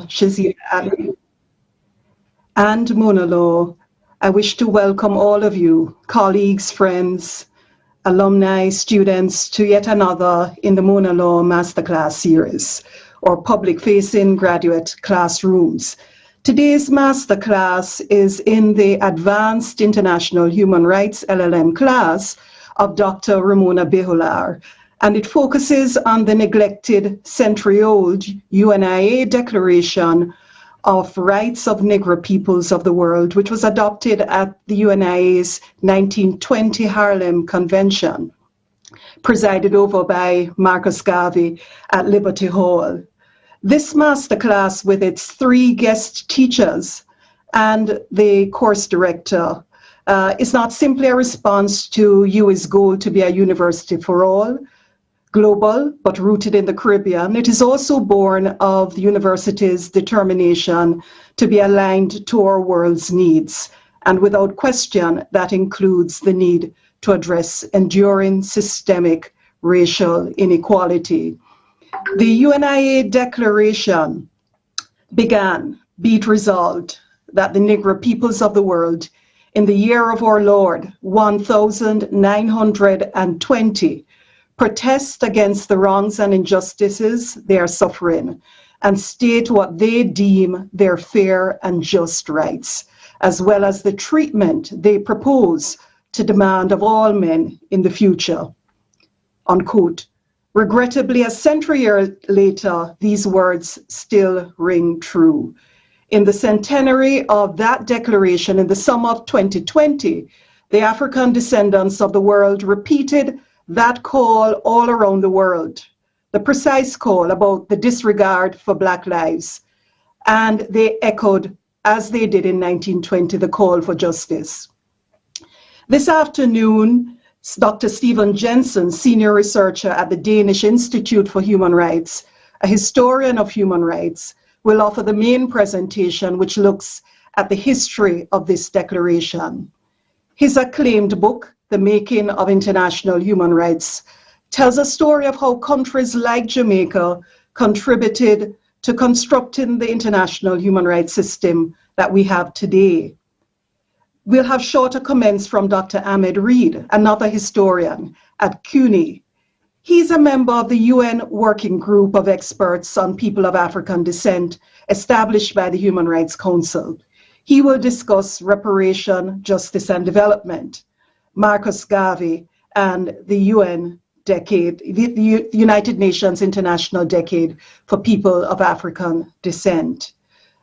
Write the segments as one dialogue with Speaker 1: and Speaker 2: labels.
Speaker 1: Shazia Ali and Monolo, I wish to welcome all of you, colleagues, friends, alumni, students, to yet another in the Monolo Masterclass series, or public-facing graduate classrooms. Today's masterclass is in the Advanced International Human Rights LLM class of Dr. Ramona Bejular, and it focuses on the neglected century-old UNIAACL Declaration of Rights of Negro Peoples of the World, which was adopted at the UNIA's 1920 Harlem Convention, presided over by Marcus Garvey at Liberty Hall. This masterclass, with its 3 guest teachers and the course director, is not simply a response to UI's goal to be a university for all, Global, but rooted in the Caribbean, it is also born of the university's determination to be aligned to our world's needs. And without question, that includes the need to address enduring systemic racial inequality. The UNIAACL Declaration began, be it resolved, that the Negro peoples of the world, in the year of our Lord, 1920, protest against the wrongs and injustices they are suffering and state what they deem their fair and just rights, as well as the treatment they propose to demand of all men in the future. Unquote. Regrettably, a century later, these words still ring true. In the centenary of that declaration in the summer of 2020, the African descendants of the world repeated that call all around the world, the precise call about the disregard for Black lives. And they echoed, as they did in 1920, the call for justice. This afternoon, Dr. Stephen Jensen, senior researcher at the Danish Institute for Human Rights, a historian of human rights, will offer the main presentation, which looks at the history of this declaration. His acclaimed book, The Making of International Human Rights, tells a story of how countries like Jamaica contributed to constructing the international human rights system that we have today. We'll have shorter comments from Dr. Ahmed Reid, another historian at CUNY. He's a member of the UN Working Group of Experts on People of African Descent, established by the Human Rights Council. He will discuss reparation, justice, and development, Marcus Garvey, and the UN decade, the United Nations International Decade for People of African Descent.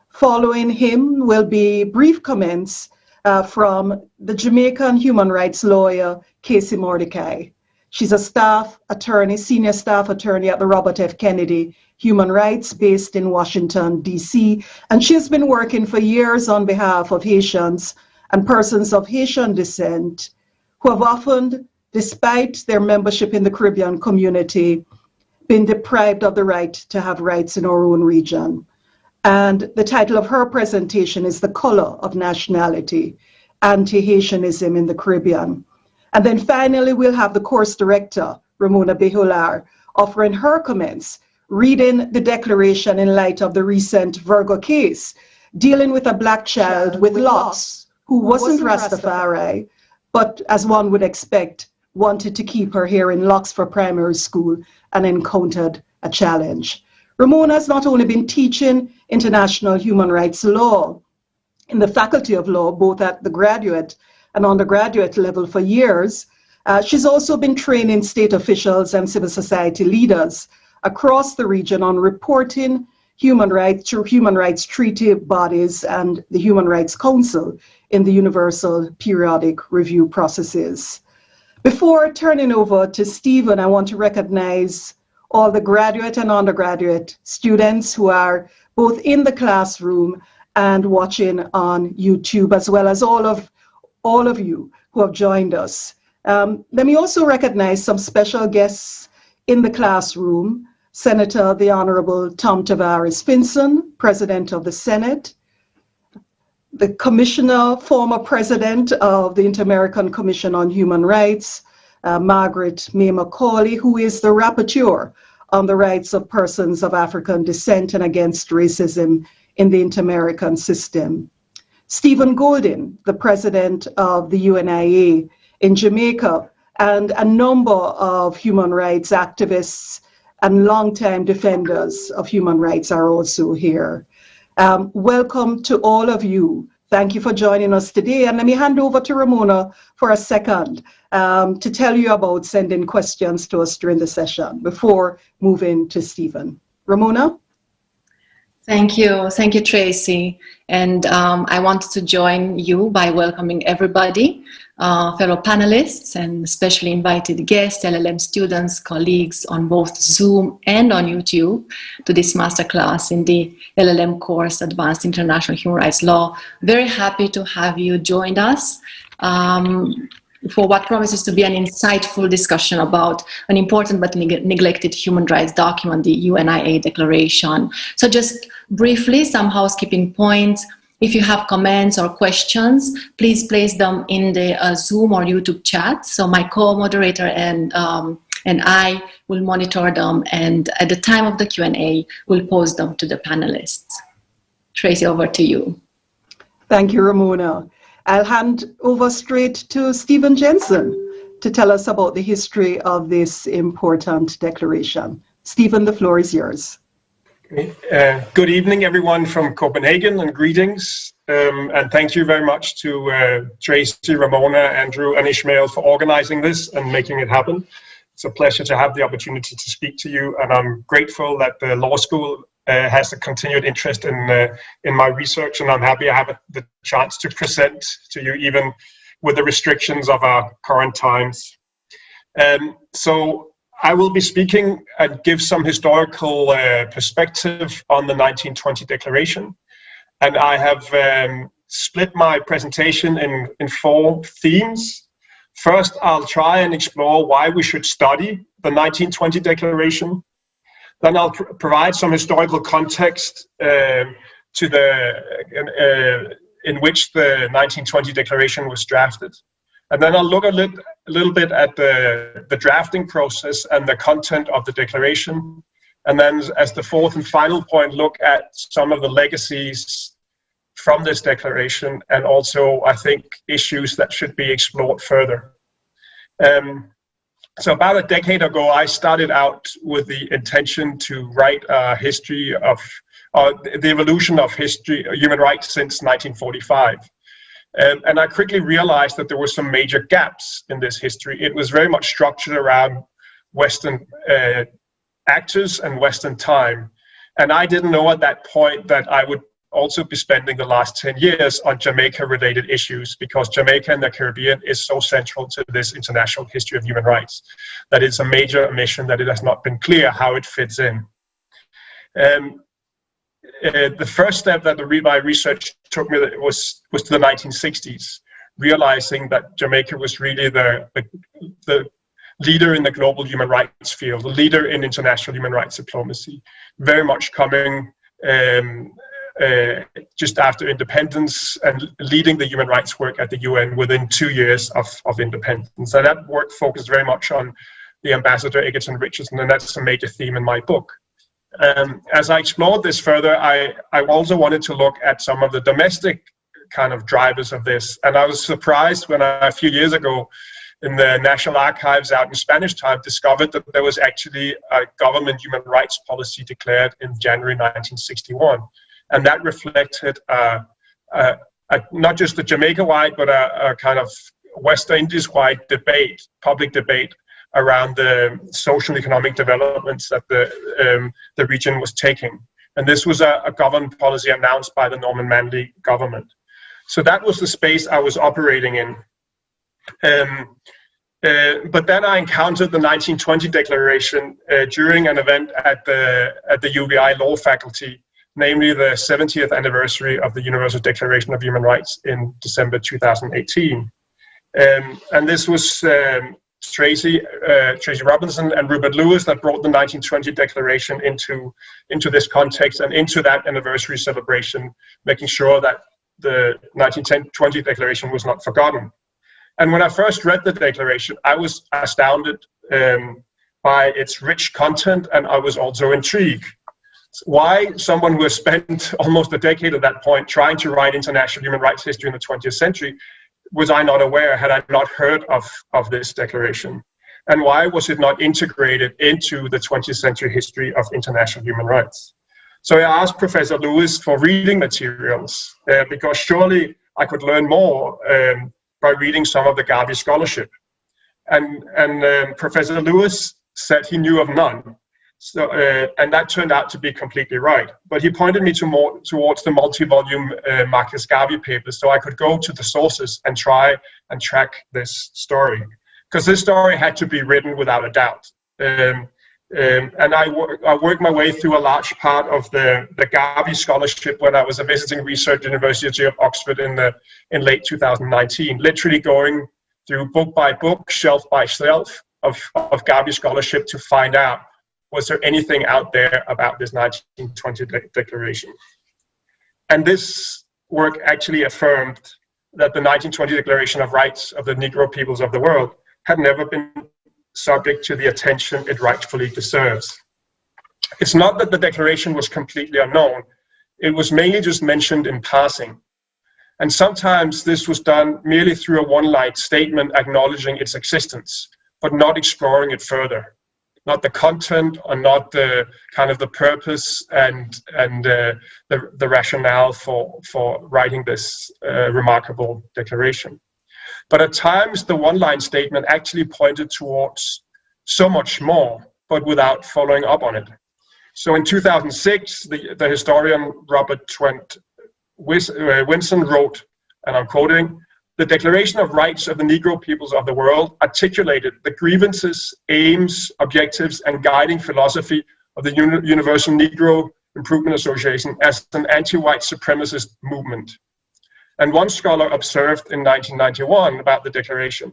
Speaker 1: Following him will be brief comments from the Jamaican human rights lawyer, Casey Mordecai. She's a staff attorney, senior staff attorney at the Robert F. Kennedy Human Rights based in Washington, D.C., and she has been working for years on behalf of Haitians and persons of Haitian descent who have often, despite their membership in the Caribbean community, been deprived of the right to have rights in our own region. And the title of her presentation is The Color of Nationality, Anti-Haitianism in the Caribbean. And then finally, we'll have the course director, Ramona Behular, offering her comments, reading the declaration in light of the recent Virgo case, dealing with a Black child with locks who wasn't Rastafari, but as one would expect, wanted to keep her hair in locks for primary school and encountered a challenge. Ramona has not only been teaching international human rights law in the Faculty of Law, both at the graduate and undergraduate level for years, she's also been training state officials and civil society leaders across the region on reporting human rights through human rights treaty bodies and the Human Rights Council in the Universal Periodic Review processes. Before turning over to Stephen, I want to recognize all the graduate and undergraduate students who are both in the classroom and watching on YouTube, as well as all of you who have joined us. Let me also recognize some special guests in the classroom. Senator the Honorable Tom Tavares Finson, President of the Senate, the Commissioner, former President of the Inter-American Commission on Human Rights, Margaret May Macaulay, who is the Rapporteur on the rights of persons of African descent and against racism in the Inter-American system. Stephen Golden, the President of the UNIA in Jamaica, and a number of human rights activists and longtime defenders of human rights are also here. Welcome to all of you. Thank you for joining us today. And let me hand over to Ramona for a second to tell you about sending questions to us during the session before moving to Stephen. Ramona?
Speaker 2: Thank you, Tracy. And I wanted to join you by welcoming everybody, fellow panelists and especially invited guests, LLM students, colleagues on both Zoom and on YouTube to this masterclass in the LLM course, Advanced International Human Rights Law. Very happy to have you joined us. for what promises to be an insightful discussion about an important but neglected human rights document, the UNIAACL Declaration. So just briefly, some housekeeping points. If you have comments or questions, please place them in the Zoom or YouTube chat. So my co-moderator and I will monitor them, and at the time of the Q&A, we'll pose them to the panelists. Tracy, over to you.
Speaker 1: Thank you, Ramona. I'll hand over straight to Stephen Jensen to tell us about the history of this important declaration. Stephen, the floor is yours.
Speaker 3: Good evening, everyone from Copenhagen, and greetings. And thank you very much to Tracy, Ramona, Andrew, and Ishmael for organizing this and making it happen. It's a pleasure to have the opportunity to speak to you, and I'm grateful that the law school has a continued interest in my research, and I'm happy I have the chance to present to you even with the restrictions of our current times. So I will be speaking and give some historical perspective on the 1920 Declaration, and I have split my presentation in 4 themes. First, I'll try and explore why we should study the 1920 Declaration. Then I'll provide some historical context to in which the 1920 Declaration was drafted. And then I'll look a little bit at the drafting process and the content of the Declaration. And then as the 4th and final point, look at some of the legacies from this declaration, and also, I think, issues that should be explored further. So about a decade ago, I started out with the intention to write a history of the evolution of human rights since 1945. And I quickly realized that there were some major gaps in this history. It was very much structured around Western actors and Western time. And I didn't know at that point that I would also be spending the last 10 years on Jamaica-related issues, because Jamaica and the Caribbean is so central to this international history of human rights that it's a major omission that it has not been clear how it fits in. The first step that my research took me was to the 1960s, realizing that Jamaica was really the leader in the global human rights field, the leader in international human rights diplomacy, very much coming just after independence and leading the human rights work at the UN within 2 years of independence. So that work focused very much on the Ambassador Egerton Richardson, and that's a major theme in my book. As I explored this further, I also wanted to look at some of the domestic kind of drivers of this. And I was surprised when I, a few years ago, in the National Archives out in Spanish time, discovered that there was actually a government human rights policy declared in January 1961. And that reflected not just a Jamaica-wide, but a kind of West Indies-wide debate, public debate around the social and economic developments that the region was taking. And this was a government policy announced by the Norman Manley government. So that was the space I was operating in. But then I encountered the 1920 Declaration during an event at the UBI Law Faculty, namely the 70th anniversary of the Universal Declaration of Human Rights in December 2018. And this was Tracy Robinson and Rupert Lewis that brought the 1920 Declaration into this context and into that anniversary celebration, making sure that the 1920 Declaration was not forgotten. And when I first read the Declaration, I was astounded by its rich content, and I was also intrigued. Why someone who has spent almost a decade at that point trying to write international human rights history in the 20th century was I not aware, had I not heard of this declaration? And why was it not integrated into the 20th century history of international human rights? So I asked Professor Lewis for reading materials, because surely I could learn more by reading some of the Garvey scholarship. And Professor Lewis said he knew of none. So, and that turned out to be completely right. But he pointed me towards the multi-volume Marcus Garvey papers, so I could go to the sources and try and track this story. Because this story had to be written without a doubt. And I worked my way through a large part of the Garvey scholarship when I was a visiting researcher at the University of Oxford in late 2019, literally going through book by book, shelf by shelf of Gavi scholarship to find out, was there anything out there about this 1920 declaration? And this work actually affirmed that the 1920 Declaration of Rights of the Negro peoples of the world had never been subject to the attention it rightfully deserves. It's not that the declaration was completely unknown. It was mainly just mentioned in passing. And sometimes this was done merely through a one-line statement acknowledging its existence, but not exploring it further. Not the content, or not the kind of the purpose and the rationale for writing this remarkable declaration. But at times, the one-line statement actually pointed towards so much more, but without following up on it. So in 2006, the historian Robert Trent Winson wrote, and I'm quoting, "The Declaration of Rights of the Negro peoples of the world articulated the grievances, aims, objectives, and guiding philosophy of the Universal Negro Improvement Association as an anti-white supremacist movement." And one scholar observed in 1991 about the declaration,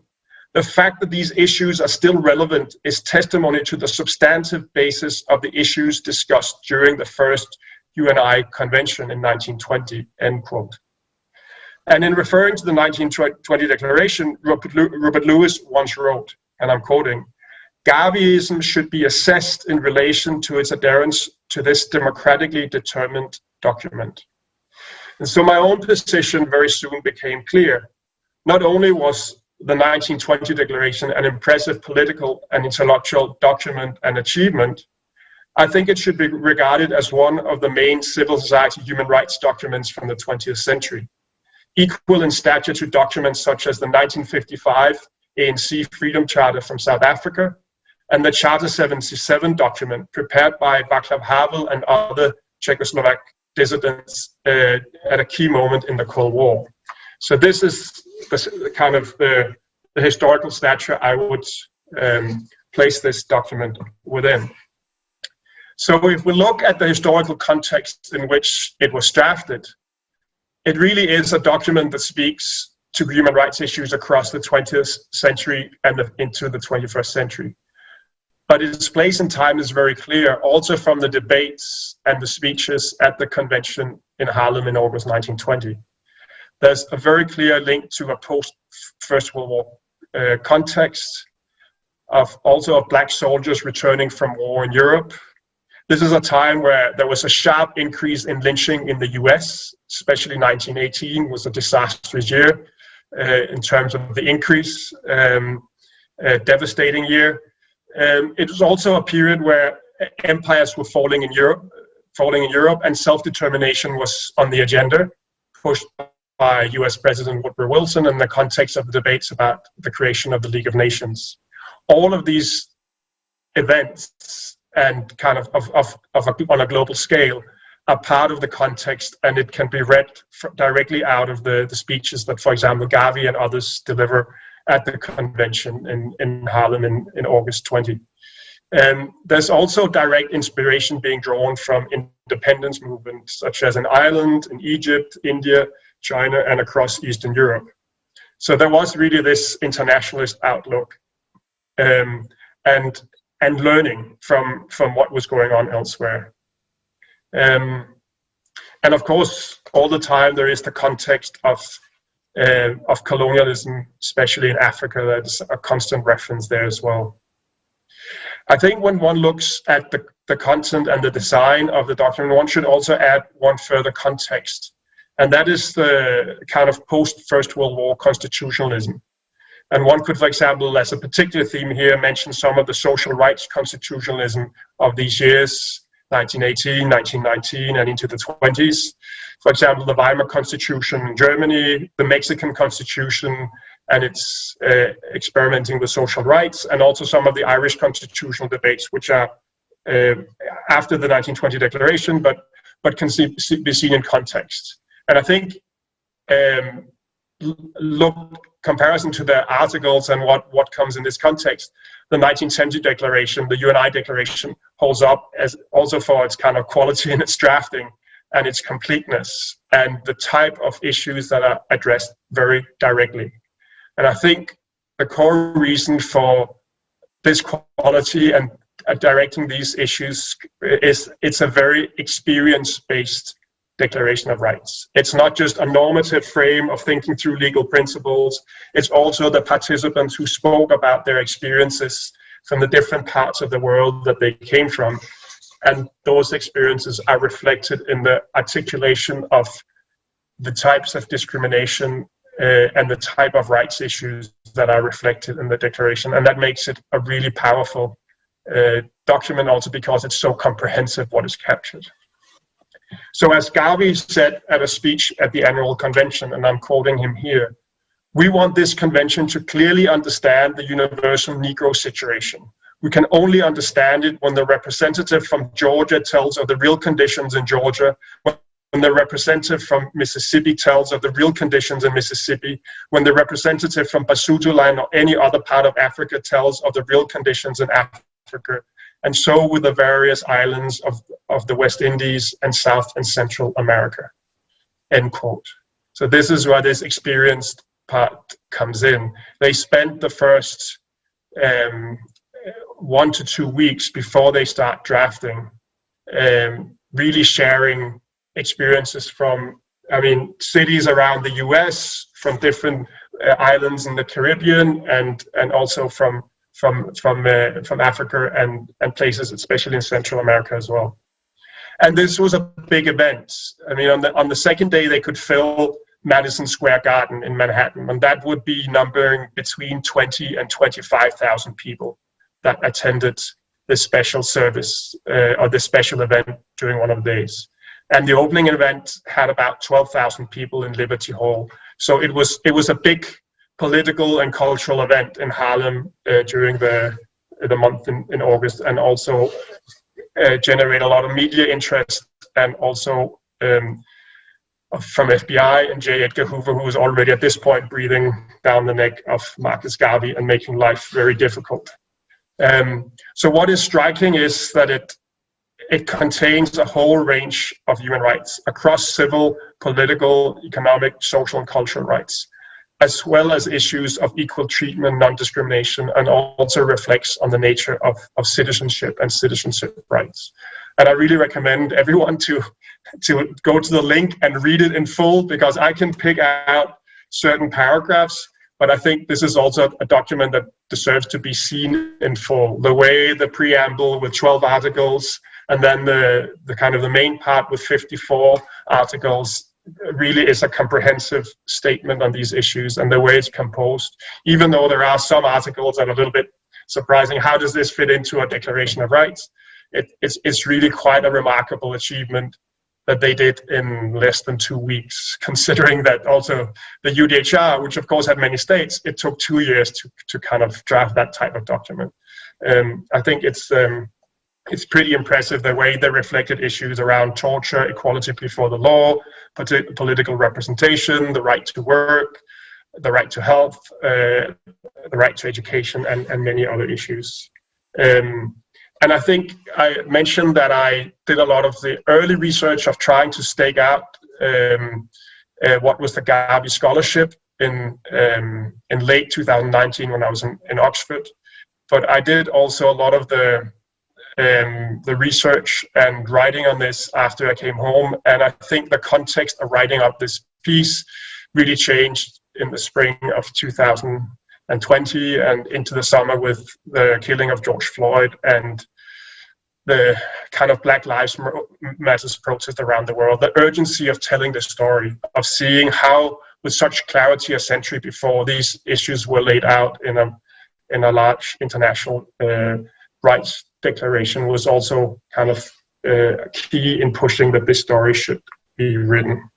Speaker 3: "The fact that these issues are still relevant is testimony to the substantive basis of the issues discussed during the first UNI convention in 1920, end quote. And in referring to the 1920 declaration, Rupert Lewis once wrote, and I'm quoting, "Gaviism should be assessed in relation to its adherence to this democratically determined document." And so my own position very soon became clear. Not only was the 1920 declaration an impressive political and intellectual document and achievement, I think it should be regarded as one of the main civil society human rights documents from the 20th century, equal in stature to documents such as the 1955 ANC Freedom Charter from South Africa and the Charter 77 document prepared by Václav Havel and other Czechoslovak dissidents at a key moment in the Cold War. So this is the kind of the historical stature I would place this document within. So if we look at the historical context in which it was drafted, it really is a document that speaks to human rights issues across the 20th century and into the 21st century. But its place in time is very clear, also from the debates and the speeches at the convention in Harlem in August 1920. There's a very clear link to a post-First World War context of Black soldiers returning from war in Europe. This is a time where there was a sharp increase in lynching in the US, especially 1918 was a disastrous year in terms of the increase, a devastating year. It was also a period where empires were falling in Europe, and self-determination was on the agenda, pushed by US President Woodrow Wilson in the context of the debates about the creation of the League of Nations. All of these events and kind of on a global scale are part of the context, and it can be read directly out of the speeches that, for example, Gavi and others deliver at the convention in Harlem in August 20. There's also direct inspiration being drawn from independence movements such as in Ireland, in Egypt, India, China, and across Eastern Europe. So there was really this internationalist outlook and learning from what was going on elsewhere. And of course, all the time there is the context of colonialism, especially in Africa. There's a constant reference there as well. I think when one looks at the content and the design of the document, one should also add one further context, and that is the kind of post-First World War constitutionalism. And one could, for example, as a particular theme here, mention some of the social rights constitutionalism of these years, 1918, 1919, and into the 20s. For example, the Weimar Constitution in Germany, the Mexican Constitution, and its experimenting with social rights, and also some of the Irish constitutional debates, which are after the 1920 Declaration, but can be seen in context. And I think comparison to the articles and what comes in this context, the 1920 Declaration, the UNI Declaration, holds up as also for its kind of quality in its drafting and its completeness and the type of issues that are addressed very directly. And I think the core reason for this quality and directing these issues is it's a very experience-based declaration of rights. It's not just a normative frame of thinking through legal principles. It's also the participants who spoke about their experiences from the different parts of the world that they came from. And those experiences are reflected in the articulation of the types of discrimination and the type of rights issues that are reflected in the declaration. And that makes it a really powerful document, also because it's so comprehensive what is captured. So as Garvey said at a speech at the annual convention, and I'm quoting him here, "We want this convention to clearly understand the universal Negro situation. We can only understand it when the representative from Georgia tells of the real conditions in Georgia, when the representative from Mississippi tells of the real conditions in Mississippi, when the representative from Basutoland or any other part of Africa tells of the real conditions in Africa, and so with the various islands of the West Indies and South and Central America," end quote. So this is where this experienced part comes in. They spent the first 1 to 2 weeks before they start drafting, really sharing experiences from, cities around the US, from different islands in the Caribbean, and also from Africa and places, especially in Central America as well. And this was a big event. On the second day, they could fill Madison Square Garden in Manhattan, and that would be numbering between 20 and 25,000 people that attended this special service or this special event during one of the days. And the opening event had about 12,000 people in Liberty Hall. So it was a big political and cultural event in Harlem during the month in August, and also generate a lot of media interest, and also from FBI and J. Edgar Hoover, who was already at this point breathing down the neck of Marcus Garvey and making life very difficult. So what is striking is that it contains a whole range of human rights across civil, political, economic, social, and cultural rights, as well as issues of equal treatment, non-discrimination, and also reflects on the nature of citizenship and citizenship rights. And I really recommend everyone to go to the link and read it in full, because I can pick out certain paragraphs, but I think this is also a document that deserves to be seen in full. The way the preamble with 12 articles, and then the kind of the main part with 54 articles, really is a comprehensive statement on these issues, and the way it's composed, even though there are some articles that are a little bit surprising. How does this fit into a Declaration of Rights? It's really quite a remarkable achievement that they did in less than 2 weeks, considering that also the UDHR, which of course had many states, it took 2 years to kind of draft that type of document. I think it's pretty impressive the way they reflected issues around torture, equality before the law, political representation, the right to work, the right to health, the right to education, and many other issues. And I think I mentioned that I did a lot of the early research of trying to stake out what was the Garvey Scholarship in late 2019 when I was in Oxford. But I did also a lot of the research and writing on this after I came home, and I think the context of writing up this piece really changed in the spring of 2020 and into the summer with the killing of George Floyd and the kind of Black Lives Matter protest around the world. The urgency of telling the story, of seeing how with such clarity a century before these issues were laid out in a large international rights declaration, was also kind of key in pushing that this story should be written.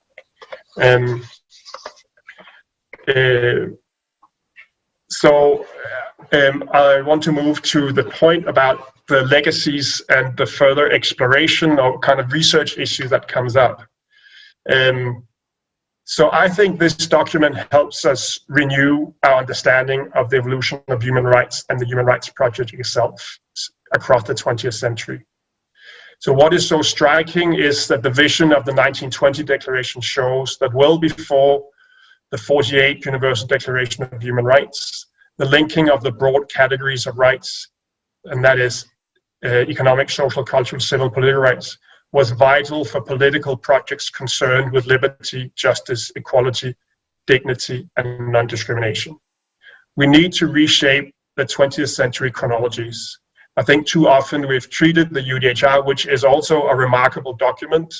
Speaker 3: So I want to move to the point about the legacies and the further exploration or kind of research issue that comes up. So I think this document helps us renew our understanding of the evolution of human rights and the Human Rights Project itself across the 20th century. So what is so striking is that the vision of the 1920 Declaration shows that well before the 48 Universal Declaration of Human Rights, the linking of the broad categories of rights, and that is economic, social, cultural, civil, political rights, was vital for political projects concerned with liberty, justice, equality, dignity, and non-discrimination. We need to reshape the 20th century chronologies. I think too often we've treated the UNIAACL, which is also a remarkable document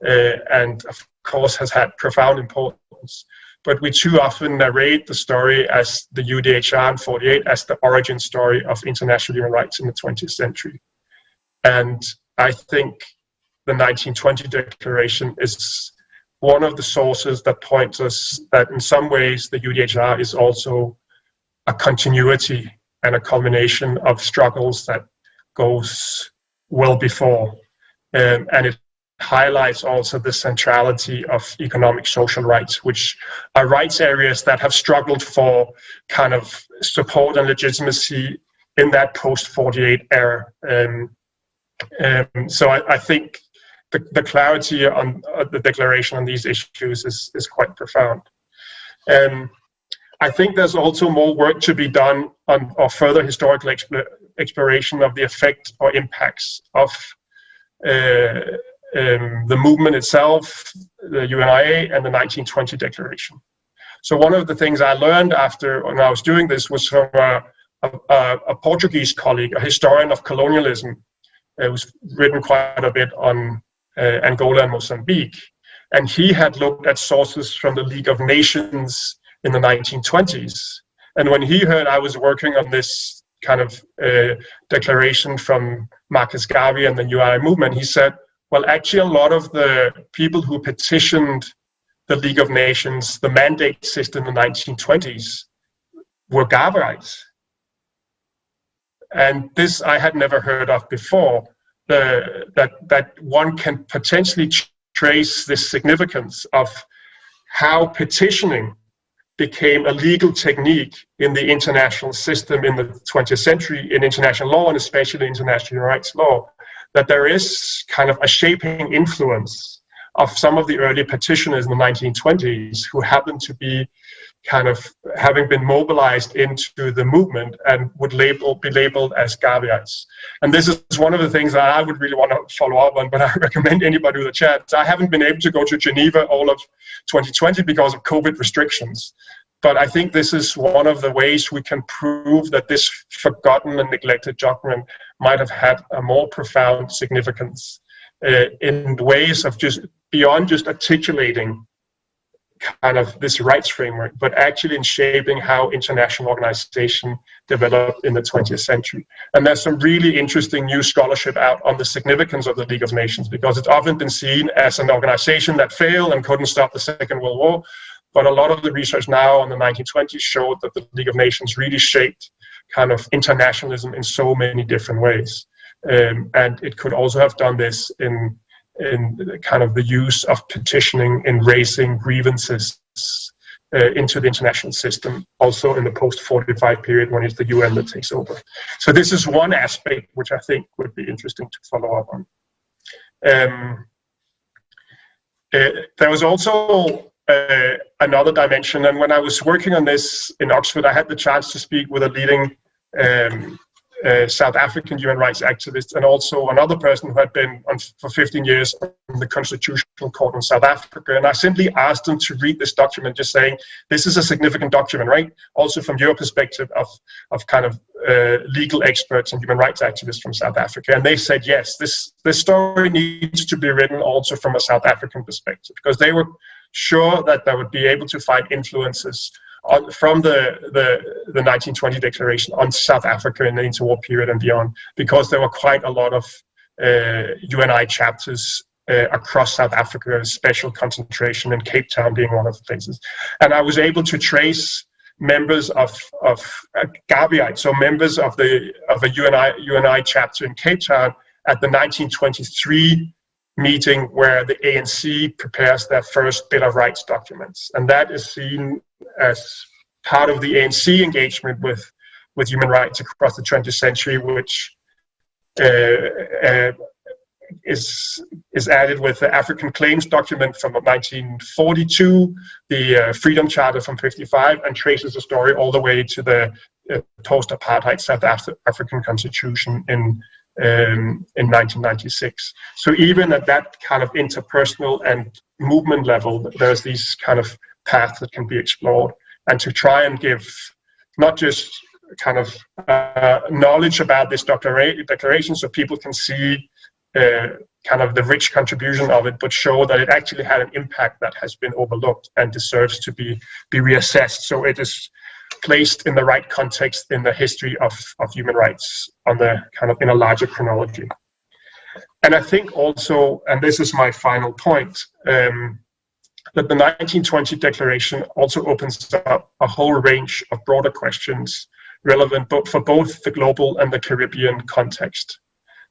Speaker 3: and of course has had profound importance, but we too often narrate the story as the UNIAACL in 48 as the origin story of international human rights in the 20th century. And I think the 1920 Declaration is one of the sources that points us that in some ways the UNIAACL is also a continuity and a culmination of struggles that goes well before. And it highlights also the centrality of economic social rights, which are rights areas that have struggled for kind of support and legitimacy in that post-48 era. So I think the clarity on the declaration on these issues is quite profound. I think there's also more work to be done on or further historical exploration of the effect or impacts of the movement itself, the UNIA, and the 1920 Declaration. So one of the things I learned when I was doing this was from a Portuguese colleague, a historian of colonialism, who's written quite a bit on Angola and Mozambique. And he had looked at sources from the League of Nations in the 1920s. And when he heard I was working on this kind of declaration from Marcus Garvey and the UNIA movement, he said, well, actually a lot of the people who petitioned the League of Nations, the mandate system in the 1920s, were Garveyites. And this I had never heard of before, that one can potentially trace the significance of how petitioning became a legal technique in the international system in the 20th century, in international law and especially international human rights law, that there is kind of a shaping influence of some of the early petitioners in the 1920s who happened to be kind of having been mobilized into the movement and would be labeled as Garveyites. And this is one of the things that I would really want to follow up on, but I recommend anybody with a chance. I haven't been able to go to Geneva all of 2020 because of COVID restrictions. But I think this is one of the ways we can prove that this forgotten and neglected document might have had a more profound significance in ways of just beyond just articulating kind of this rights framework, but actually in shaping how international organization developed in the 20th century. And there's some really interesting new scholarship out on the significance of the League of Nations, because it's often been seen as an organization that failed and couldn't stop the Second World War. But a lot of the research now on the 1920s showed that the League of Nations really shaped kind of internationalism in so many different ways. And it could also have done this in kind of the use of petitioning in raising grievances into the international system, also in the post-45 period when it's the UN that takes over. So this is one aspect which I think would be interesting to follow up on. There was also another dimension, and when I was working on this in Oxford, I had the chance to speak with a leading South African human rights activist, and also another person who had been on for 15 years on the Constitutional Court in South Africa. And I simply asked them to read this document, just saying, this is a significant document, right? Also from your perspective of kind of legal experts and human rights activists from South Africa. And they said, yes, this story needs to be written also from a South African perspective, because they were sure that they would be able to find influences from the 1920 Declaration on South Africa in the interwar period and beyond, because there were quite a lot of UNI chapters across South Africa, a special concentration in Cape Town being one of the places. And I was able to trace members of Garveyites, so members of a UNI chapter in Cape Town at the 1923 meeting where the ANC prepares their first Bill of Rights documents. And that is seen as part of the ANC engagement with human rights across the 20th century, which is added with the African Claims document from 1942, the Freedom Charter from 55, and traces the story all the way to the post-apartheid South African constitution in 1996. So even at that kind of interpersonal and movement level, there's these kind of paths that can be explored, and to try and give not just kind of knowledge about this declaration so people can see kind of the rich contribution of it, but show that it actually had an impact that has been overlooked and deserves to be reassessed. So it is placed in the right context in the history of human rights on the kind of in a larger chronology. And I think also, and this is my final point, that the 1920 Declaration also opens up a whole range of broader questions relevant for both the global and the Caribbean context,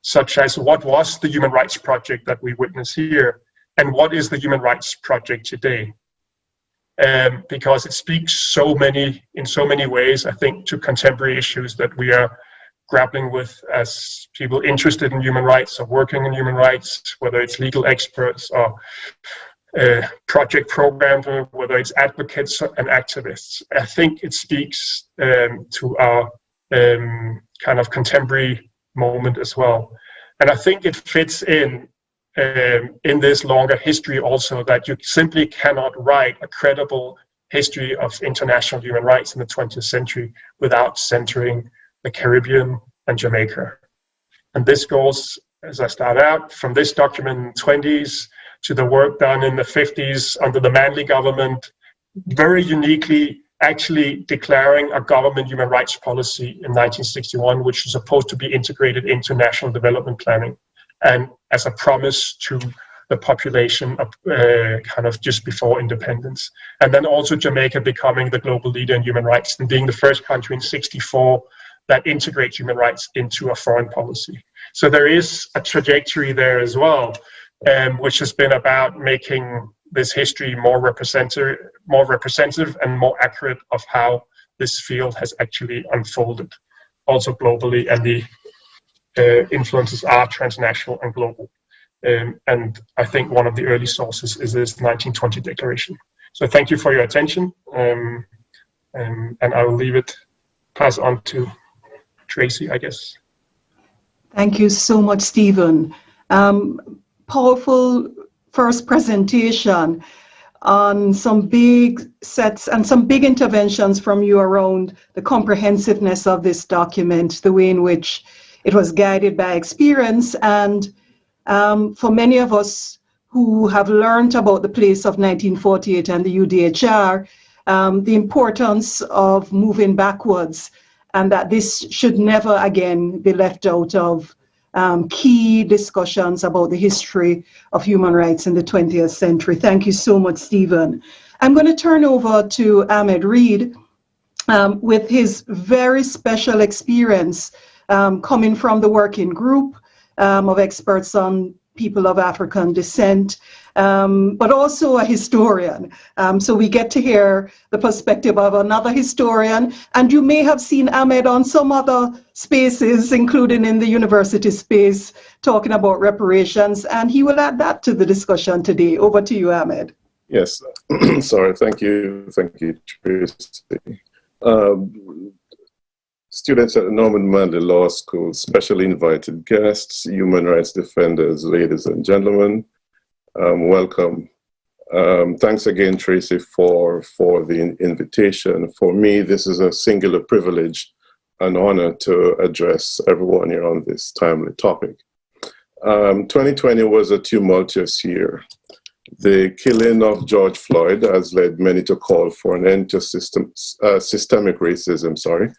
Speaker 3: such as what was the human rights project that we witness here, and what is the human rights project today? Because it speaks in so many ways, I think, to contemporary issues that we are grappling with as people interested in human rights or working in human rights, whether it's legal experts or project programs, whether it's advocates and activists. I think it speaks to our kind of contemporary moment as well. And I think it fits in this longer history also, that you simply cannot write a credible history of international human rights in the 20th century without centering the Caribbean and Jamaica. And this goes, as I start out, from this document in the 20s to the work done in the 50s under the Manley government, very uniquely actually declaring a government human rights policy in 1961, which was supposed to be integrated into national development planning, and as a promise to the population of, kind of just before independence. And then also Jamaica becoming the global leader in human rights and being the first country in 1964 that integrates human rights into a foreign policy. So there is a trajectory there as well, which has been about making this history more representative and more accurate of how this field has actually unfolded, also globally, and the influences are transnational and global. And I think one of the early sources is this 1920 Declaration. So thank you for your attention, and I will pass on to Tracy, I guess.
Speaker 1: Thank you so much, Stephen. Powerful first presentation on some big sets and some big interventions from you around the comprehensiveness of this document, the way in which it was guided by experience, and for many of us who have learned about the place of 1948 and the UDHR, the importance of moving backwards, and that this should never again be left out of key discussions about the history of human rights in the 20th century. Thank you so much, Stephen. I'm going to turn over to Ahmed Reid with his very special experience coming from the working group of experts on people of African descent, but also a historian. So we get to hear the perspective of another historian, and you may have seen Ahmed on some other spaces, including in the university space, talking about reparations, and he will add that to the discussion today. Over to you, Ahmed.
Speaker 4: Yes, sorry, thank you, Tracy. Students at the Norman Manley Law School, specially invited guests, human rights defenders, ladies and gentlemen, welcome. Thanks again, Tracy, for the invitation. For me, this is a singular privilege and honor to address everyone here on this timely topic. 2020 was a tumultuous year. The killing of George Floyd has led many to call for an end to systemic racism,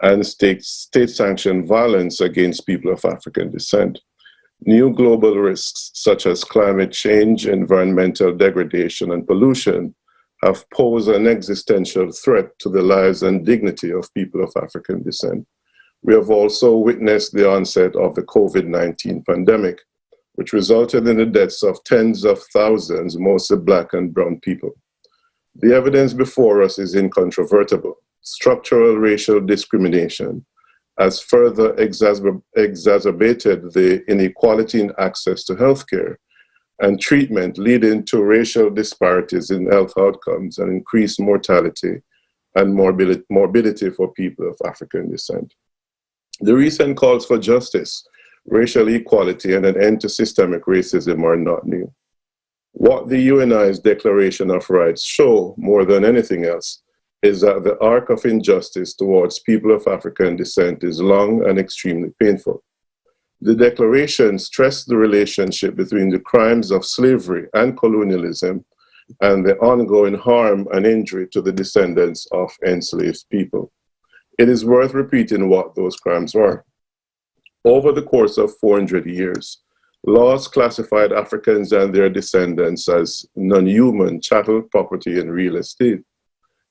Speaker 4: and state-sanctioned violence against people of African descent. New global risks such as climate change, environmental degradation, and pollution have posed an existential threat to the lives and dignity of people of African descent. We have also witnessed the onset of the COVID-19 pandemic, which resulted in the deaths of tens of thousands, mostly Black and brown people. The evidence before us is incontrovertible. Structural racial discrimination has further exacerbated the inequality in access to healthcare and treatment, leading to racial disparities in health outcomes and increased mortality and morbidity for people of African descent. The recent calls for justice, racial equality, and an end to systemic racism are not new. What the UNI's Declaration of Rights show, more than anything else, is that the arc of injustice towards people of African descent is long and extremely painful. The Declaration stressed the relationship between the crimes of slavery and colonialism and the ongoing harm and injury to the descendants of enslaved people. It is worth repeating what those crimes were. Over the course of 400 years, laws classified Africans and their descendants as non-human chattel, property, and real estate.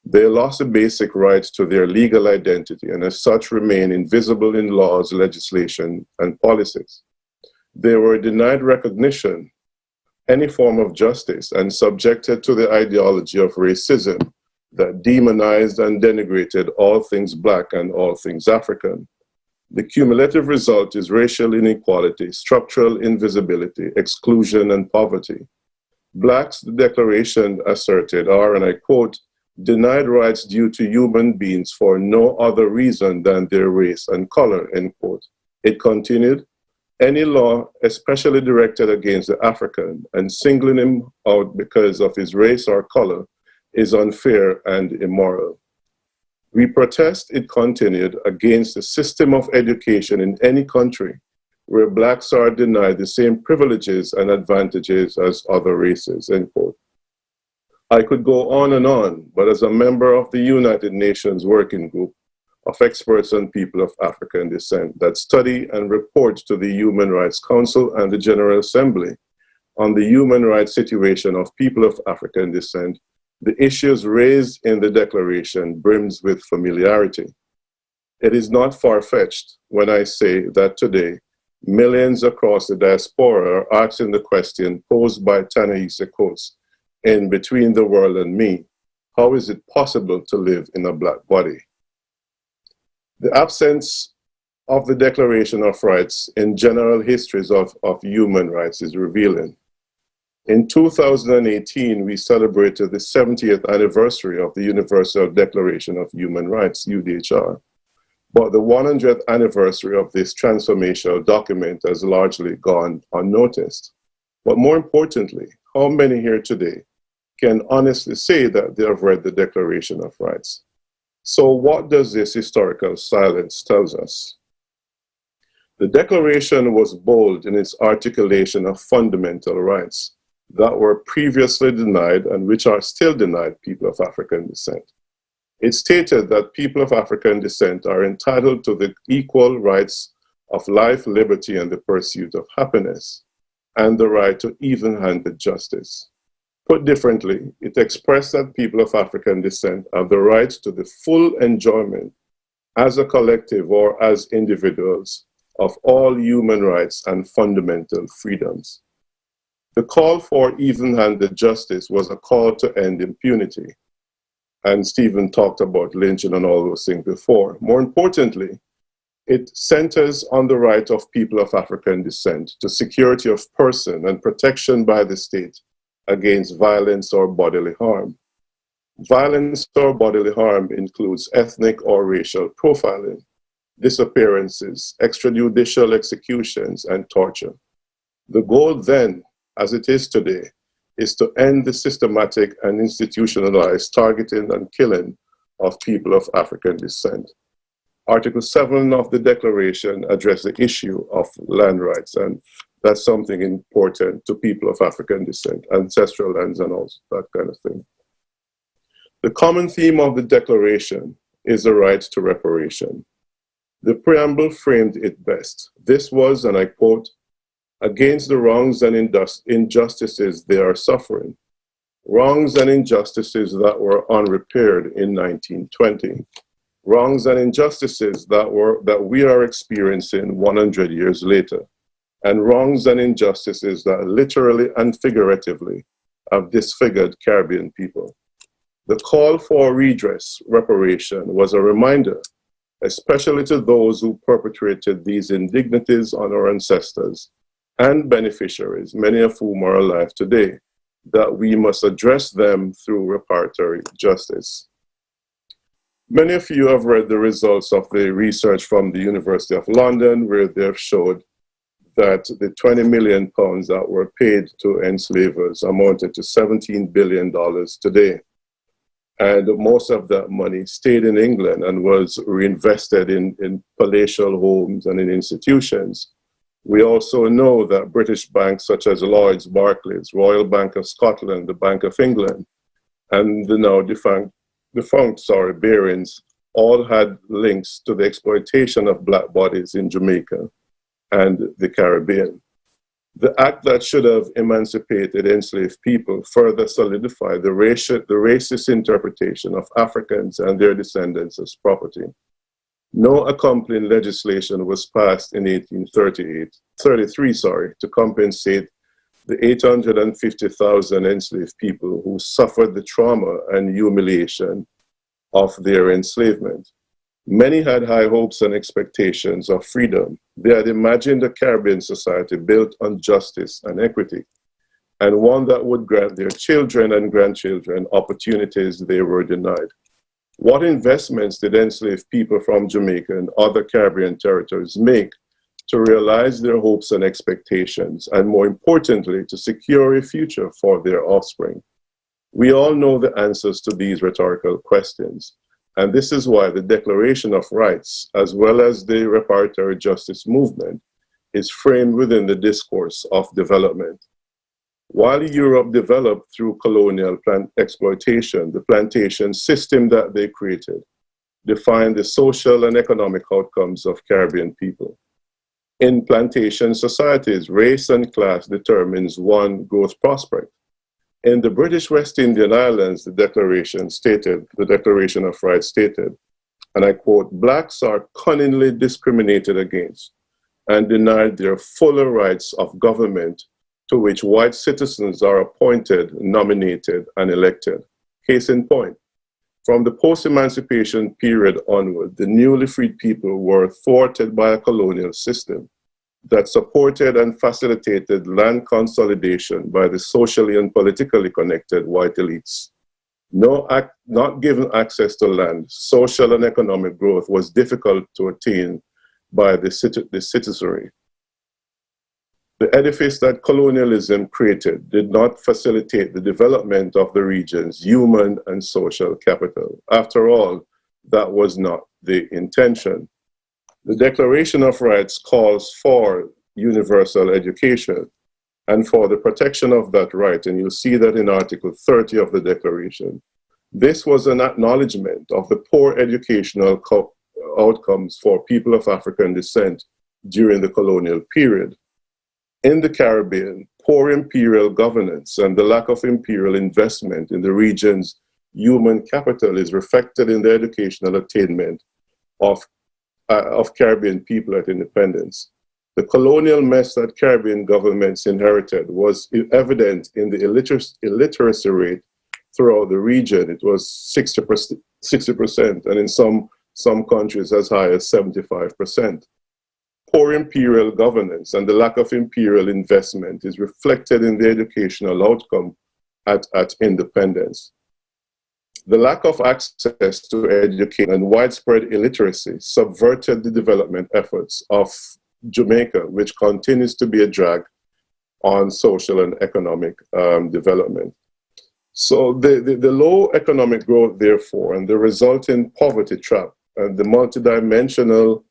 Speaker 4: They lost the basic rights to their legal identity and as such remain invisible in laws, legislation, and policies. They were denied recognition, any form of justice, and subjected to the ideology of racism that demonized and denigrated all things Black and all things African. The cumulative result is racial inequality, structural invisibility, exclusion, and poverty. Blacks, the Declaration asserted, are, and I quote, denied rights due to human beings for no other reason than their race and color, end quote. It continued, any law, especially directed against the African and singling him out because of his race or color, is unfair and immoral. We protest, it continued, against the system of education in any country where Blacks are denied the same privileges and advantages as other races, end quote. I could go on, but as a member of the United Nations Working Group of experts on people of African descent that study and report to the Human Rights Council and the General Assembly on the human rights situation of people of African descent, the issues raised in the Declaration brims with familiarity. It is not far-fetched when I say that today, millions across the diaspora are asking the question posed by Ta-Nehisi Coates in Between the World and Me, how is it possible to live in a Black body? The absence of the Declaration of Rights in general histories of human rights is revealing. In 2018, we celebrated the 70th anniversary of the Universal Declaration of Human Rights, UDHR. But the 100th anniversary of this transformational document has largely gone unnoticed. But more importantly, how many here today can honestly say that they have read the Declaration of Rights? So what does this historical silence tell us? The Declaration was bold in its articulation of fundamental rights that were previously denied and which are still denied people of African descent. It stated that people of African descent are entitled to the equal rights of life, liberty, and the pursuit of happiness, and the right to even-handed justice. Put differently, it expressed that people of African descent have the right to the full enjoyment as a collective or as individuals of all human rights and fundamental freedoms. The call for even-handed justice was a call to end impunity. And Stephen talked about lynching and all those things before. More importantly, it centers on the right of people of African descent to security of person and protection by the state against violence or bodily harm. Violence or bodily harm includes ethnic or racial profiling, disappearances, extrajudicial executions, and torture. The goal then, as it is today, is to end the systematic and institutionalized targeting and killing of people of African descent. Article 7 of the Declaration addresses the issue of land rights, and that's something important to people of African descent, ancestral lands and all that kind of thing. The common theme of the Declaration is the right to reparation. The preamble framed it best. This was, and I quote, against the wrongs and injustices they are suffering, wrongs and injustices that were unrepaired in 1920, wrongs and injustices that we are experiencing 100 years later, and wrongs and injustices that literally and figuratively have disfigured Caribbean people. The call for redress, reparation, was a reminder, especially to those who perpetrated these indignities on our ancestors and beneficiaries, many of whom are alive today, that we must address them through reparatory justice. Many of you have read the results of the research from the University of London, where they have showed that the 20 million pounds that were paid to enslavers amounted to $17 billion today. And most of that money stayed in England and was reinvested in palatial homes and in institutions. We also know that British banks such as Lloyds, Barclays, Royal Bank of Scotland, the Bank of England, and the now defunct Barings all had links to the exploitation of black bodies in Jamaica and the Caribbean. The act that should have emancipated enslaved people further solidified the racist interpretation of Africans and their descendants as property. No accompanying legislation was passed in 1833 to compensate the 850,000 enslaved people who suffered the trauma and humiliation of their enslavement. Many had high hopes and expectations of freedom. They had imagined a Caribbean society built on justice and equity, and one that would grant their children and grandchildren opportunities they were denied. What investments did enslaved people from Jamaica and other Caribbean territories make to realize their hopes and expectations, and more importantly, to secure a future for their offspring? We all know the answers to these rhetorical questions. And this is why the Declaration of Rights, as well as the reparatory justice movement, is framed within the discourse of development. While Europe developed through colonial exploitation, the plantation system that they created defined the social and economic outcomes of Caribbean people. In plantation societies, race and class determines one growth prospect. In the British West Indian Islands, the Declaration of Rights stated, and I quote, "Blacks are cunningly discriminated against and denied their fuller rights of government to which white citizens are appointed, nominated, and elected." Case in point, from the post-emancipation period onward, the newly freed people were thwarted by a colonial system that supported and facilitated land consolidation by the socially and politically connected white elites. Not given access to land, social and economic growth was difficult to attain by the citizenry. The edifice that colonialism created did not facilitate the development of the region's human and social capital. After all, that was not the intention. The Declaration of Rights calls for universal education and for the protection of that right, and you'll see that in Article 30 of the Declaration. This was an acknowledgement of the poor educational outcomes for people of African descent during the colonial period. In the Caribbean, poor imperial governance and the lack of imperial investment in the region's human capital is reflected in the educational attainment of Caribbean people at independence. The colonial mess that Caribbean governments inherited was evident in the illiteracy rate throughout the region. It was 60%, and in some countries as high as 75%. Poor imperial governance and the lack of imperial investment is reflected in the educational outcome at independence. The lack of access to education and widespread illiteracy subverted the development efforts of Jamaica, which continues to be a drag on social and economic development. So the low economic growth, therefore, and the resulting poverty trap and the multidimensional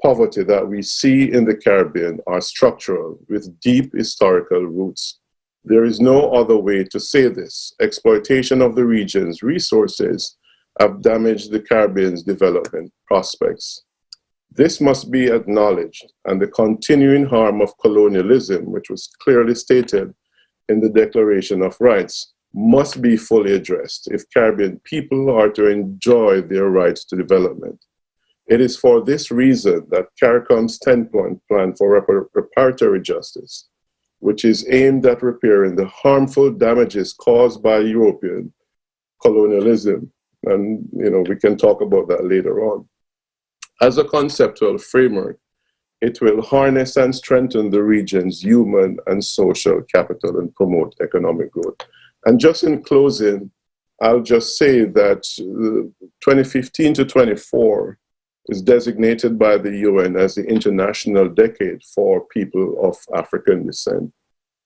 Speaker 4: poverty that we see in the Caribbean are structural with deep historical roots. There is no other way to say this. Exploitation of the region's resources have damaged the Caribbean's development prospects. This must be acknowledged, and the continuing harm of colonialism, which was clearly stated in the Declaration of Rights, must be fully addressed if Caribbean people are to enjoy their rights to development. It is for this reason that CARICOM's 10-point plan for reparatory justice, which is aimed at repairing the harmful damages caused by European colonialism, and we can talk about that later on. As a conceptual framework, it will harness and strengthen the region's human and social capital and promote economic growth. And just in closing, I'll just say that 2015 to 24 is designated by the UN as the International Decade for People of African Descent.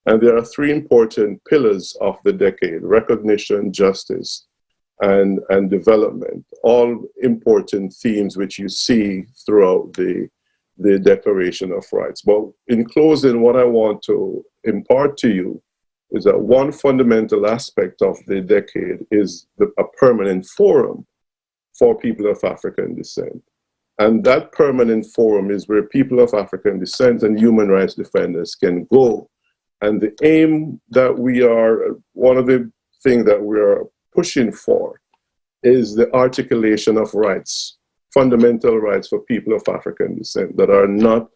Speaker 4: And there are three important pillars of the decade: recognition, justice, and development, all important themes which you see throughout the Declaration of Rights. But in closing, what I want to impart to you is that one fundamental aspect of the decade is a permanent forum for people of African descent. And that permanent forum is where people of African descent and human rights defenders can go. And the aim that one of the things that we are pushing for is the articulation of rights, fundamental rights for people of African descent that are not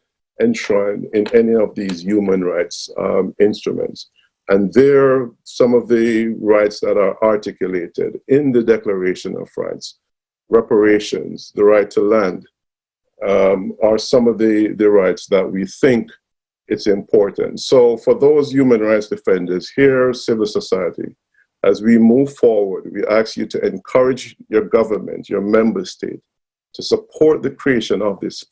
Speaker 4: enshrined in any of these human rights instruments. And there, some of the rights that are articulated in the Declaration of Rights, reparations, the right to land, are some of the rights that we think it's important. So for those human rights defenders here, civil society, as we move forward, we ask you to encourage your government, your member state, to support the creation of this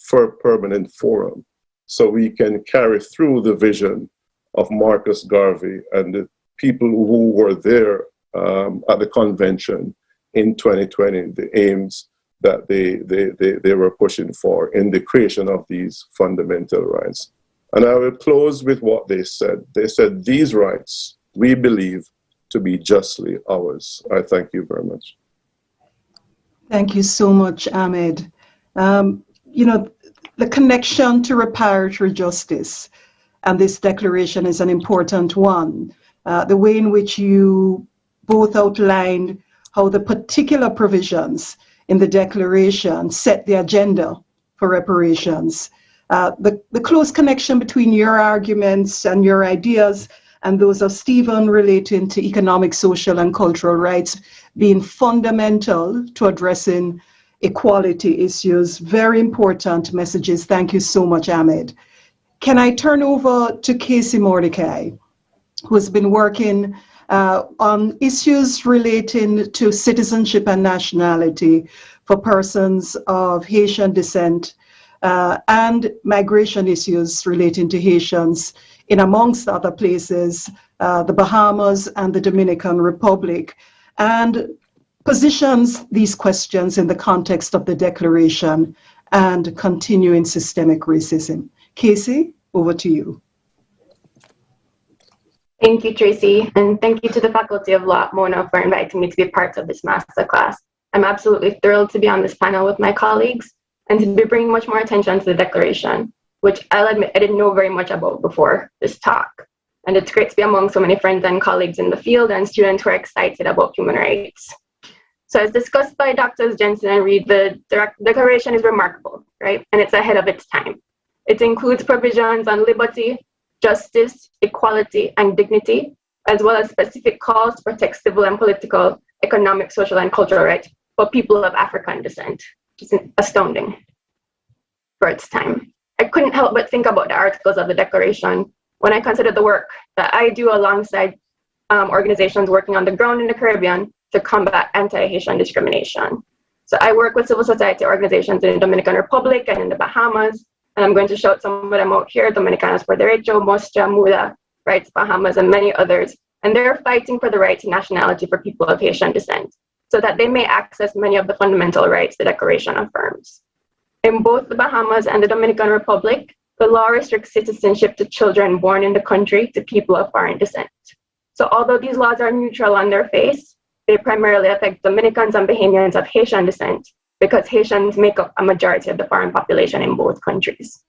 Speaker 4: permanent forum so we can carry through the vision of Marcus Garvey and the people who were there at the convention in 2020, the aims that they were pushing for in the creation of these fundamental rights. And I will close with what they said. They said, these rights we believe to be justly ours. I thank you very much.
Speaker 1: Thank you so much, Ahmed. The connection to reparatory justice and this declaration is an important one. The way in which you both outlined how the particular provisions in the declaration set the agenda for reparations. The close connection between your arguments and your ideas and those of Stephen relating to economic, social, and cultural rights being fundamental to addressing equality issues. Very important messages. Thank you so much, Ahmed. Can I turn over to Casey Mordecai, who has been working on issues relating to citizenship and nationality for persons of Haitian descent and migration issues relating to Haitians in, amongst other places, the Bahamas and the Dominican Republic, and positions these questions in the context of the Declaration and continuing systemic racism. Casey, over to you.
Speaker 5: Thank you, Tracy, and thank you to the Faculty of Law at Mona for inviting me to be part of this masterclass. I'm absolutely thrilled to be on this panel with my colleagues and to be bringing much more attention to the Declaration, which I'll admit I didn't know very much about before this talk. And it's great to be among so many friends and colleagues in the field and students who are excited about human rights. So as discussed by Drs. Jensen and Reed, the Declaration is remarkable, right? And it's ahead of its time. It includes provisions on liberty, justice, equality, and dignity, as well as specific calls to protect civil and political, economic, social, and cultural rights for people of African descent, which is astounding for its time. I couldn't help but think about the articles of the Declaration when I considered the work that I do alongside organizations working on the ground in the Caribbean to combat anti-Haitian discrimination. So I work with civil society organizations in the Dominican Republic and in the Bahamas, and I'm going to shout some of them out here: Dominicanos por Derecho, Mostra, MUDA, Rights Bahamas, and many others. And they're fighting for the right to nationality for people of Haitian descent so that they may access many of the fundamental rights the Declaration affirms. In both the Bahamas and the Dominican Republic, the law restricts citizenship to children born in the country to people of foreign descent. So although these laws are neutral on their face, they primarily affect Dominicans and Bahamians of Haitian descent because Haitians make up a majority of the foreign population in both countries.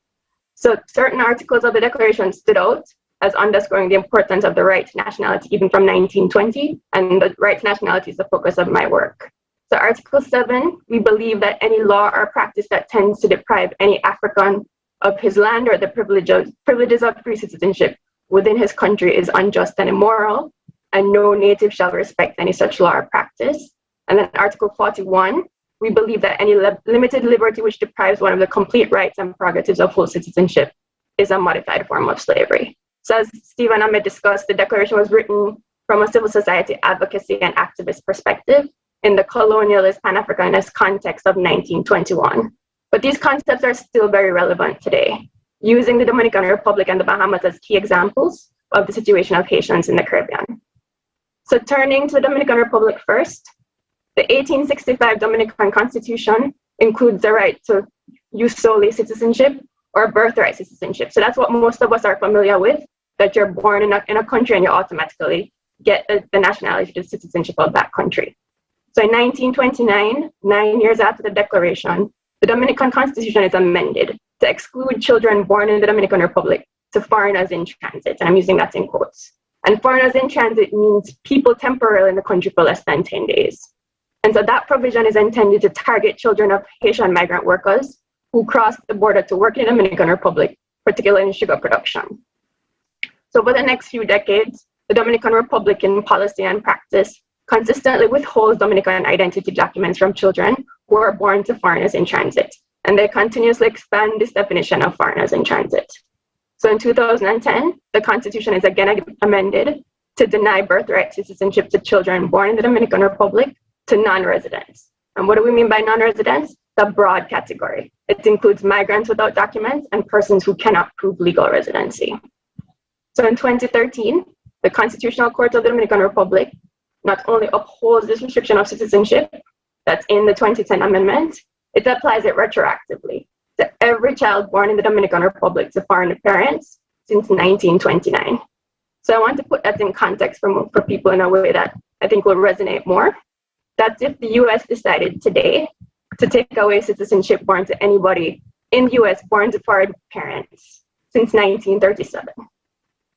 Speaker 5: So certain articles of the Declaration stood out as underscoring the importance of the right to nationality even from 1920, and the right to nationality is the focus of my work. So Article 7, we believe that any law or practice that tends to deprive any African of his land or the privileges of free citizenship within his country is unjust and immoral, and no native shall respect any such law or practice. And then Article 41, we believe that any limited liberty which deprives one of the complete rights and prerogatives of full citizenship is a modified form of slavery. So as Steve and Ahmed discussed, the Declaration was written from a civil society advocacy and activist perspective in the colonialist Pan-Africanist context of 1921. But these concepts are still very relevant today, using the Dominican Republic and the Bahamas as key examples of the situation of Haitians in the Caribbean. So turning to the Dominican Republic first, the 1865 Dominican Constitution includes the right to jus soli citizenship or birthright citizenship. So that's what most of us are familiar with, that you're born in a country and you automatically get the nationality, the citizenship of that country. So in 1929, 9 years after the declaration, the Dominican Constitution is amended to exclude children born in the Dominican Republic to foreigners in transit, and I'm using that in quotes. And foreigners in transit means people temporarily in the country for less than 10 days. And so that provision is intended to target children of Haitian migrant workers who cross the border to work in the Dominican Republic, particularly in sugar production. So for the next few decades, the Dominican Republic in policy and practice consistently withholds Dominican identity documents from children who are born to foreigners in transit. And they continuously expand this definition of foreigners in transit. So in 2010, the Constitution is again amended to deny birthright citizenship to children born in the Dominican Republic to non-residents. And what do we mean by non-residents? The broad category. It includes migrants without documents and persons who cannot prove legal residency. So in 2013, the Constitutional Court of the Dominican Republic not only upholds this restriction of citizenship that's in the 2010 amendment, it applies it retroactively to every child born in the Dominican Republic to foreign parents since 1929. So I want to put that in context for people in a way that I think will resonate more. That's if the US decided today to take away citizenship born to anybody in the US born to foreign parents since 1937.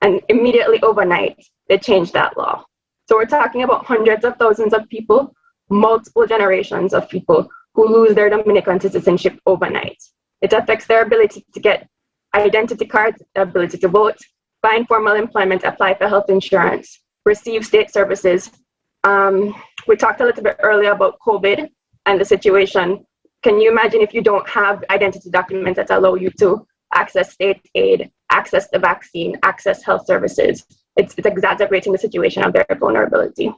Speaker 5: And immediately overnight, they changed that law. So we're talking about hundreds of thousands of people, multiple generations of people who lose their Dominican citizenship overnight. It affects their ability to get identity cards, their ability to vote, find formal employment, apply for health insurance, receive state services. We talked a little bit earlier about COVID and the situation. Can you imagine if you don't have identity documents that allow you to access state aid, access the vaccine, access health services? It's exacerbating the situation of their vulnerability.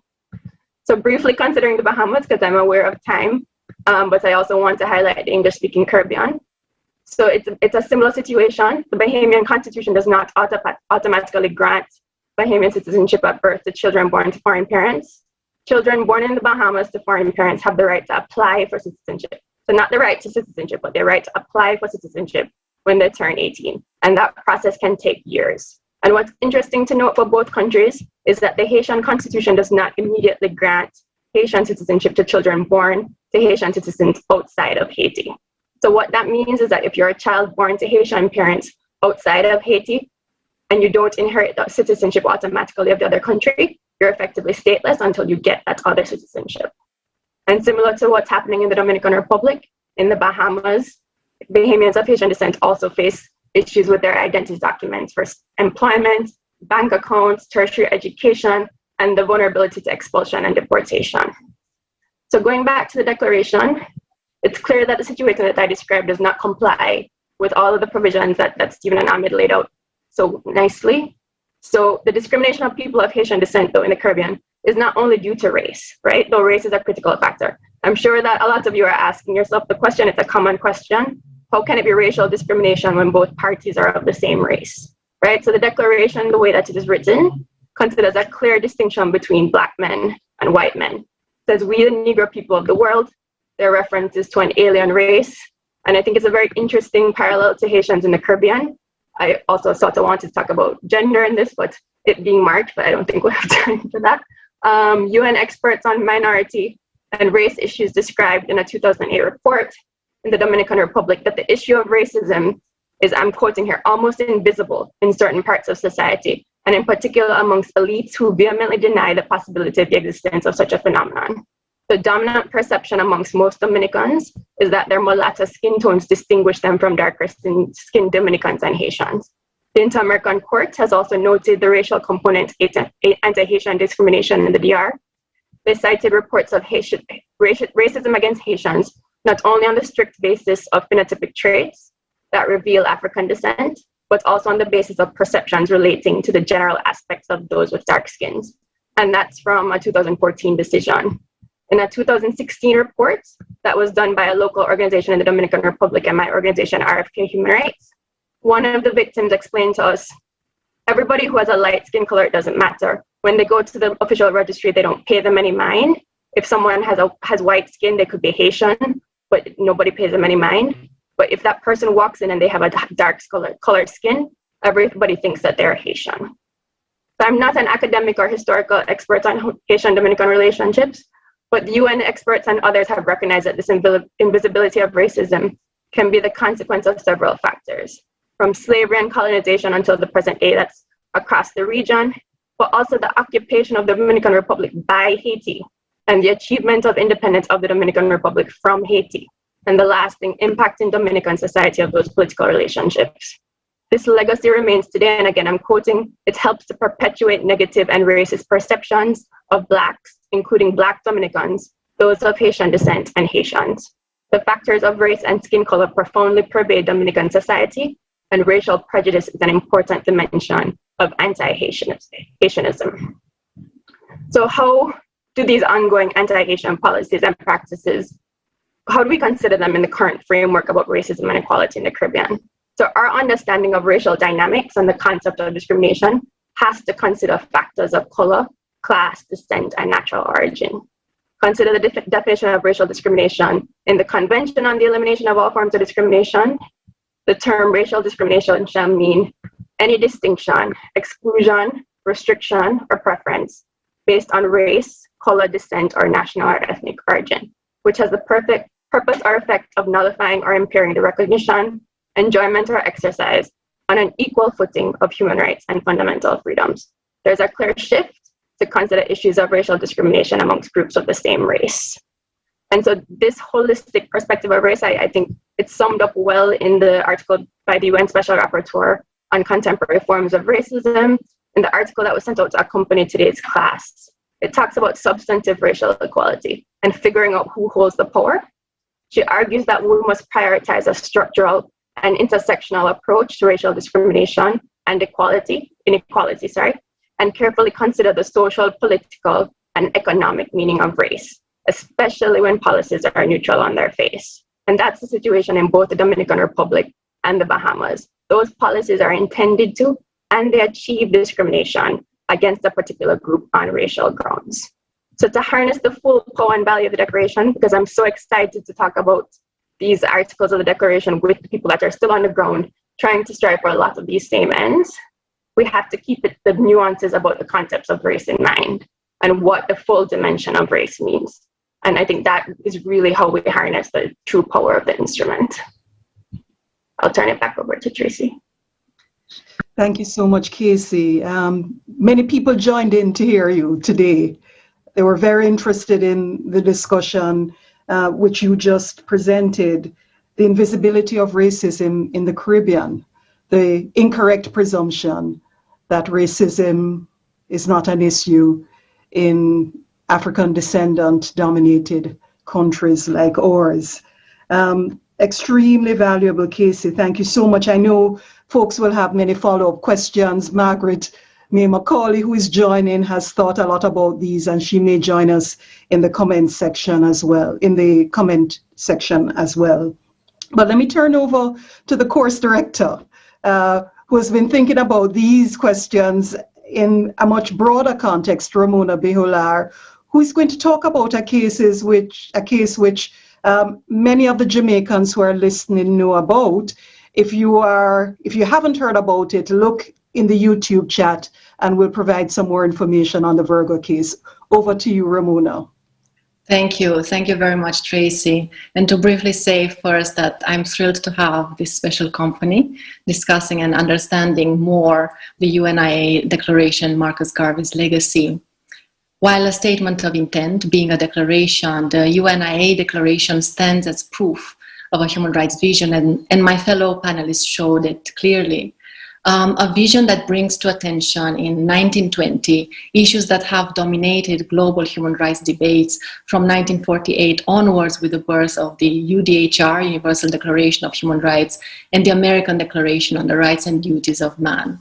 Speaker 5: So briefly considering the Bahamas, because I'm aware of time, but I also want to highlight the English-speaking Caribbean. So it's a similar situation. The Bahamian Constitution does not automatically grant Bahamian citizenship at birth to children born to foreign parents. Children born in the Bahamas to foreign parents have the right to apply for citizenship. So not the right to citizenship, but the right to apply for citizenship when they turn 18. And that process can take years. And what's interesting to note for both countries is that the Haitian Constitution does not immediately grant Haitian citizenship to children born to Haitian citizens outside of Haiti. So what that means is that if you're a child born to Haitian parents outside of Haiti and you don't inherit that citizenship automatically of the other country, you're effectively stateless until you get that other citizenship. And similar to what's happening in the Dominican Republic, in the Bahamas, Bahamians of Haitian descent also face issues with their identity documents for employment, bank accounts, tertiary education, and the vulnerability to expulsion and deportation. So going back to the declaration, it's clear that the situation that I described does not comply with all of the provisions that Stephen and Ahmed laid out so nicely. So the discrimination of people of Haitian descent, though, in the Caribbean is not only due to race, right? Though race is a critical factor. I'm sure that a lot of you are asking yourself the question, it's a common question. How can it be racial discrimination when both parties are of the same race, right? So the declaration, the way that it is written, considers a clear distinction between Black men and white men. It says, we the Negro people of the world, their reference is to an alien race. And I think it's a very interesting parallel to Haitians in the Caribbean. I also sort of wanted to talk about gender in this, but it being marked, but I don't think we'll have time for that. UN experts on minority and race issues described in a 2008 report in the Dominican Republic that the issue of racism is, I'm quoting here, almost invisible in certain parts of society, and in particular amongst elites who vehemently deny the possibility of the existence of such a phenomenon. The dominant perception amongst most Dominicans is that their mulatto skin tones distinguish them from darker skinned Dominicans and Haitians. The Inter-American Court has also noted the racial component anti-Haitian discrimination in the DR. They cited reports of racism against Haitians, not only on the strict basis of phenotypic traits that reveal African descent, but also on the basis of perceptions relating to the general aspects of those with dark skins. and that's from a 2014 decision. In a 2016 report that was done by a local organization in the Dominican Republic and my organization, RFK Human Rights, one of the victims explained to us, everybody who has a light skin color, it doesn't matter. When they go to the official registry, they don't pay them any mind. If someone has white skin, they could be Haitian, but nobody pays them any mind. But if that person walks in and they have a dark colored skin, everybody thinks that they're Haitian. So I'm not an academic or historical expert on Haitian-Dominican relationships, but the UN experts and others have recognized that this invisibility of racism can be the consequence of several factors, from slavery and colonization until the present day, that's across the region, but also the occupation of the Dominican Republic by Haiti and the achievement of independence of the Dominican Republic from Haiti, and the lasting impact in Dominican society of those political relationships. This legacy remains today, and again, I'm quoting, it helps to perpetuate negative and racist perceptions of Blacks, including Black Dominicans, those of Haitian descent, and Haitians. The factors of race and skin color profoundly pervade Dominican society, and racial prejudice is an important dimension of anti-Haitianism. So how do these ongoing anti-Haitian policies and practices, how do we consider them in the current framework about racism and equality in the Caribbean? So our understanding of racial dynamics and the concept of discrimination has to consider factors of color, class, descent, and natural origin. Consider the definition of racial discrimination in the Convention on the Elimination of All Forms of Discrimination. The term racial discrimination shall mean any distinction, exclusion, restriction, or preference based on race, color, descent, or national or ethnic origin, which has the perfect purpose or effect of nullifying or impairing the recognition, enjoyment, or exercise on an equal footing of human rights and fundamental freedoms. There's a clear shift to consider issues of racial discrimination amongst groups of the same race. And so this holistic perspective of race, I think it's summed up well in the article by the UN Special Rapporteur on Contemporary Forms of Racism, in the article that was sent out to accompany today's class. It talks about substantive racial equality and figuring out who holds the power. She argues that we must prioritize a structural and intersectional approach to racial discrimination and inequality, and carefully consider the social, political, and economic meaning of race, especially when policies are neutral on their face. And that's the situation in both the Dominican Republic and the Bahamas. Those policies are intended to, and they achieve discrimination against a particular group on racial grounds. So to harness the full power and value of the Declaration, because I'm so excited to talk about these articles of the Declaration with the people that are still on the ground, trying to strive for a lot of these same ends, we have to keep the nuances about the concepts of race in mind and what the full dimension of race means. And I think that is really how we harness the true power of the instrument. I'll turn it back over to Tracy.
Speaker 1: Thank you so much, Casey. Many people joined in to hear you today. They were very interested in the discussion which you just presented, the invisibility of racism in the Caribbean, the incorrect presumption that racism is not an issue in African descendant-dominated countries like ours. Extremely valuable, Casey. Thank you so much. I know folks will have many follow-up questions. Margaret May Macaulay, who is joining, has thought a lot about these, and she may join us in the comment section as well, But let me turn over to the course director, who has been thinking about these questions in a much broader context, Ramona Beholar, who is going to talk about a case which many of the Jamaicans who are listening know about. If you haven't heard about it, look in the YouTube chat and we'll provide some more information on the Virgo case. Over to you, Ramona.
Speaker 2: Thank you. Thank you very much, Tracy. And to briefly say first that I'm thrilled to have this special company discussing and understanding more the UNIAACL Declaration, Marcus Garvey's legacy. While a statement of intent, being a declaration, the UNIAACL Declaration stands as proof of a human rights vision, and my fellow panelists showed it clearly. A vision that brings to attention in 1920 issues that have dominated global human rights debates from 1948 onwards, with the birth of the UDHR, Universal Declaration of Human Rights, and the American Declaration on the Rights and Duties of Man.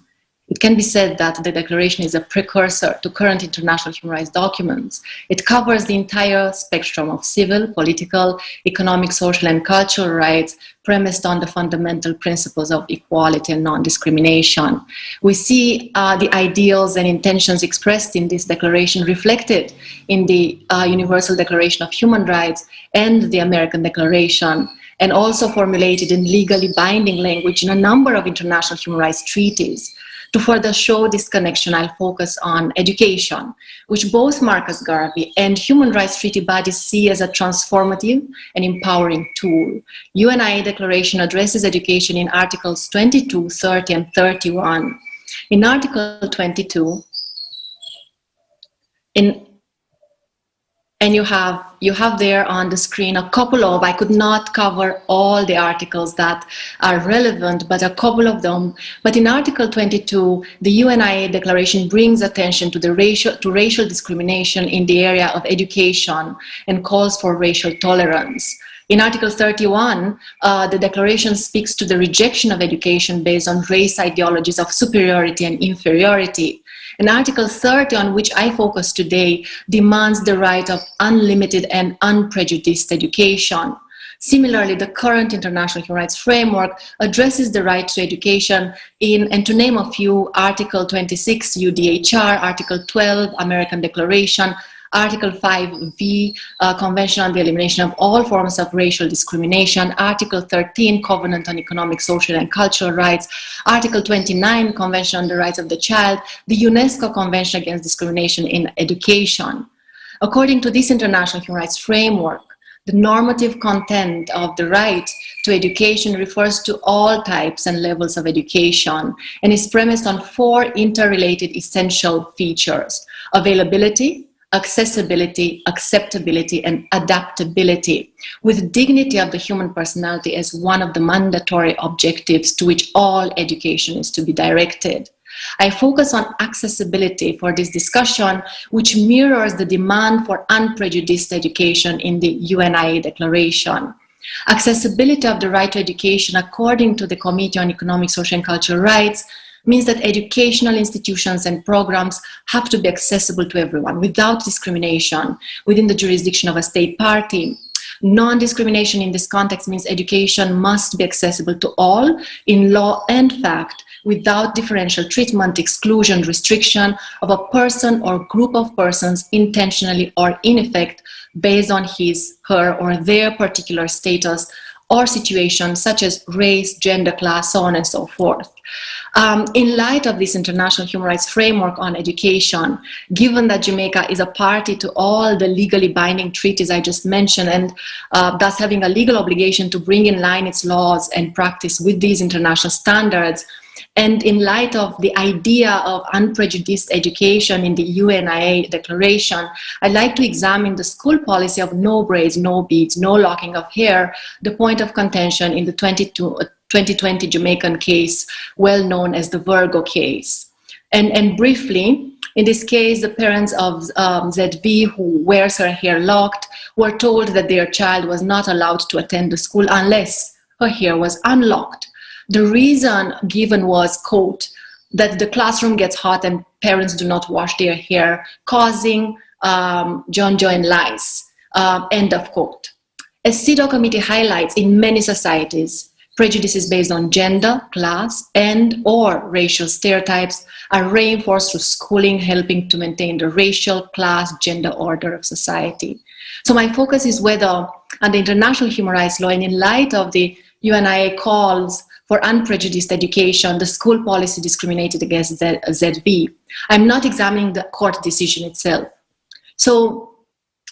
Speaker 2: It can be said that the Declaration is a precursor to current international human rights documents. It covers the entire spectrum of civil, political, economic, social, and cultural rights premised on the fundamental principles of equality and non-discrimination. We see the ideals and intentions expressed in this declaration reflected in the Universal Declaration of Human Rights and the American Declaration, and also formulated in legally binding language in a number of international human rights treaties. To further show this connection, I'll focus on education, which both Marcus Garvey and human rights treaty bodies see as a transformative and empowering tool. UNIAACL Declaration addresses education in Articles 22, 30, and 31. In Article 22, and you have there on the screen a couple of, I could not cover all the articles that are relevant, but a couple of them. But in Article 22, the UNIAACL Declaration brings attention to racial discrimination in the area of education and calls for racial tolerance. In Article 31, the Declaration speaks to the rejection of education based on race ideologies of superiority and inferiority. And Article 30, on which I focus today, demands the right of unlimited and unprejudiced education. Similarly, the current international human rights framework addresses the right to education in, and to name a few, Article 26, UDHR, Article 12, American Declaration, Article 5V, Convention on the Elimination of All Forms of Racial Discrimination, Article 13, Covenant on Economic, Social, and Cultural Rights, Article 29, Convention on the Rights of the Child, the UNESCO Convention Against Discrimination in Education. According to this international human rights framework, the normative content of the right to education refers to all types and levels of education and is premised on four interrelated essential features: availability, accessibility, acceptability, and adaptability, with dignity of the human personality as one of the mandatory objectives to which all education is to be directed. I focus on accessibility for this discussion, which mirrors the demand for unprejudiced education in the UNIAACL Declaration. Accessibility of the right to education, according to the Committee on Economic, Social, and Cultural Rights, means that educational institutions and programs have to be accessible to everyone without discrimination within the jurisdiction of a state party. Non-discrimination in this context means education must be accessible to all in law and fact, without differential treatment, exclusion, restriction of a person or group of persons intentionally or in effect based on his, her, or their particular status or situation, such as race, gender, class, so on and so forth. In light of this international human rights framework on education, given that Jamaica is a party to all the legally binding treaties I just mentioned, and thus having a legal obligation to bring in line its laws and practice with these international standards, and in light of the idea of unprejudiced education in the UNIAACL Declaration, I'd like to examine the school policy of no braids, no beads, no locking of hair, the point of contention in the 2020 Jamaican case, well known as the Virgo case. And briefly, in this case, the parents of ZV, who wears her hair locked, were told that their child was not allowed to attend the school unless her hair was unlocked. The reason given was, quote, that the classroom gets hot and parents do not wash their hair, causing join lice, end of quote. As CEDAW committee highlights, in many societies, prejudices based on gender, class, and or racial stereotypes are reinforced through schooling, helping to maintain the racial, class, gender order of society. So my focus is whether under international human rights law and in light of the UNIAACL calls for unprejudiced education, the school policy discriminated against ZV. I'm not examining the court decision itself. So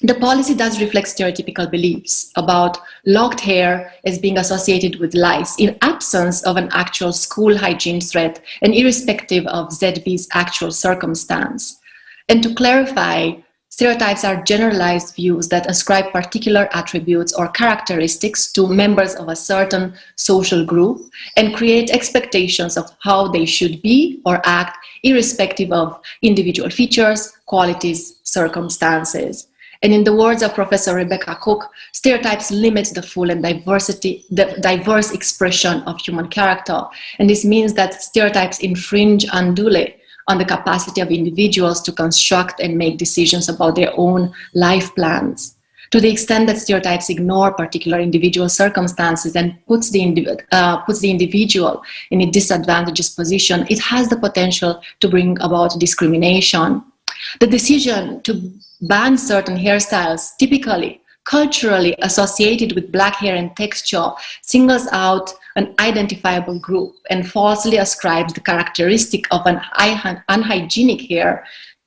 Speaker 2: the policy does reflect stereotypical beliefs about locked hair as being associated with lice in absence of an actual school hygiene threat and irrespective of ZV's actual circumstance. And to clarify, stereotypes are generalized views that ascribe particular attributes or characteristics to members of a certain social group and create expectations of how they should be or act irrespective of individual features, qualities, circumstances. And in the words of Professor Rebecca Cook, stereotypes limit the full and diverse expression of human character. And this means that stereotypes infringe unduly on the capacity of individuals to construct and make decisions about their own life plans. To the extent that stereotypes ignore particular individual circumstances and puts the individual in a disadvantageous position, it has the potential to bring about discrimination. The decision to ban certain hairstyles, typically culturally associated with black hair and texture, singles out an identifiable group and falsely ascribes the characteristic of an unhygienic hair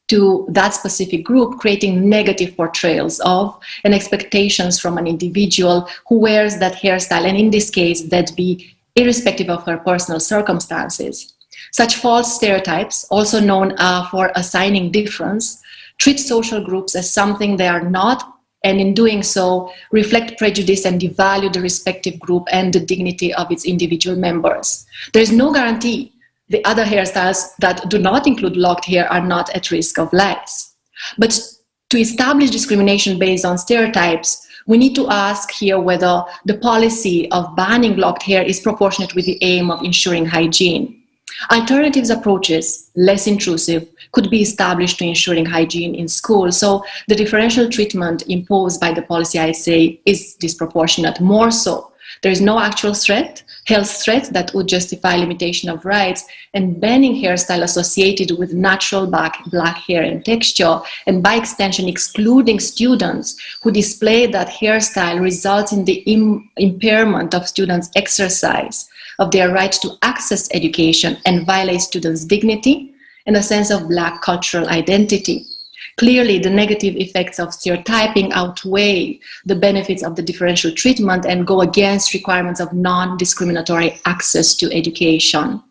Speaker 2: to that specific group, creating negative portrayals of and expectations from an individual who wears that hairstyle, and in this case, that be irrespective of her personal circumstances. Such false stereotypes, also known for assigning difference, treat social groups as something they are not, and in doing so, reflect prejudice and devalue the respective group and the dignity of its individual members. There is no guarantee the other hairstyles that do not include locked hair are not at risk of lice. But to establish discrimination based on stereotypes, we need to ask here whether the policy of banning locked hair is proportionate with the aim of ensuring hygiene. Alternative approaches, less intrusive, could be established to ensuring hygiene in school. So the differential treatment imposed by the policy, I'd say, is disproportionate. More so, there is no actual threat, health threat that would justify limitation of rights, and banning hairstyle associated with natural black hair and texture, and by extension excluding students who display that hairstyle results in the impairment of students' exercise of their right to access education and violate students' dignity and a sense of black cultural identity. Clearly, the negative effects of stereotyping outweigh the benefits of the differential treatment and go against requirements of non-discriminatory access to education.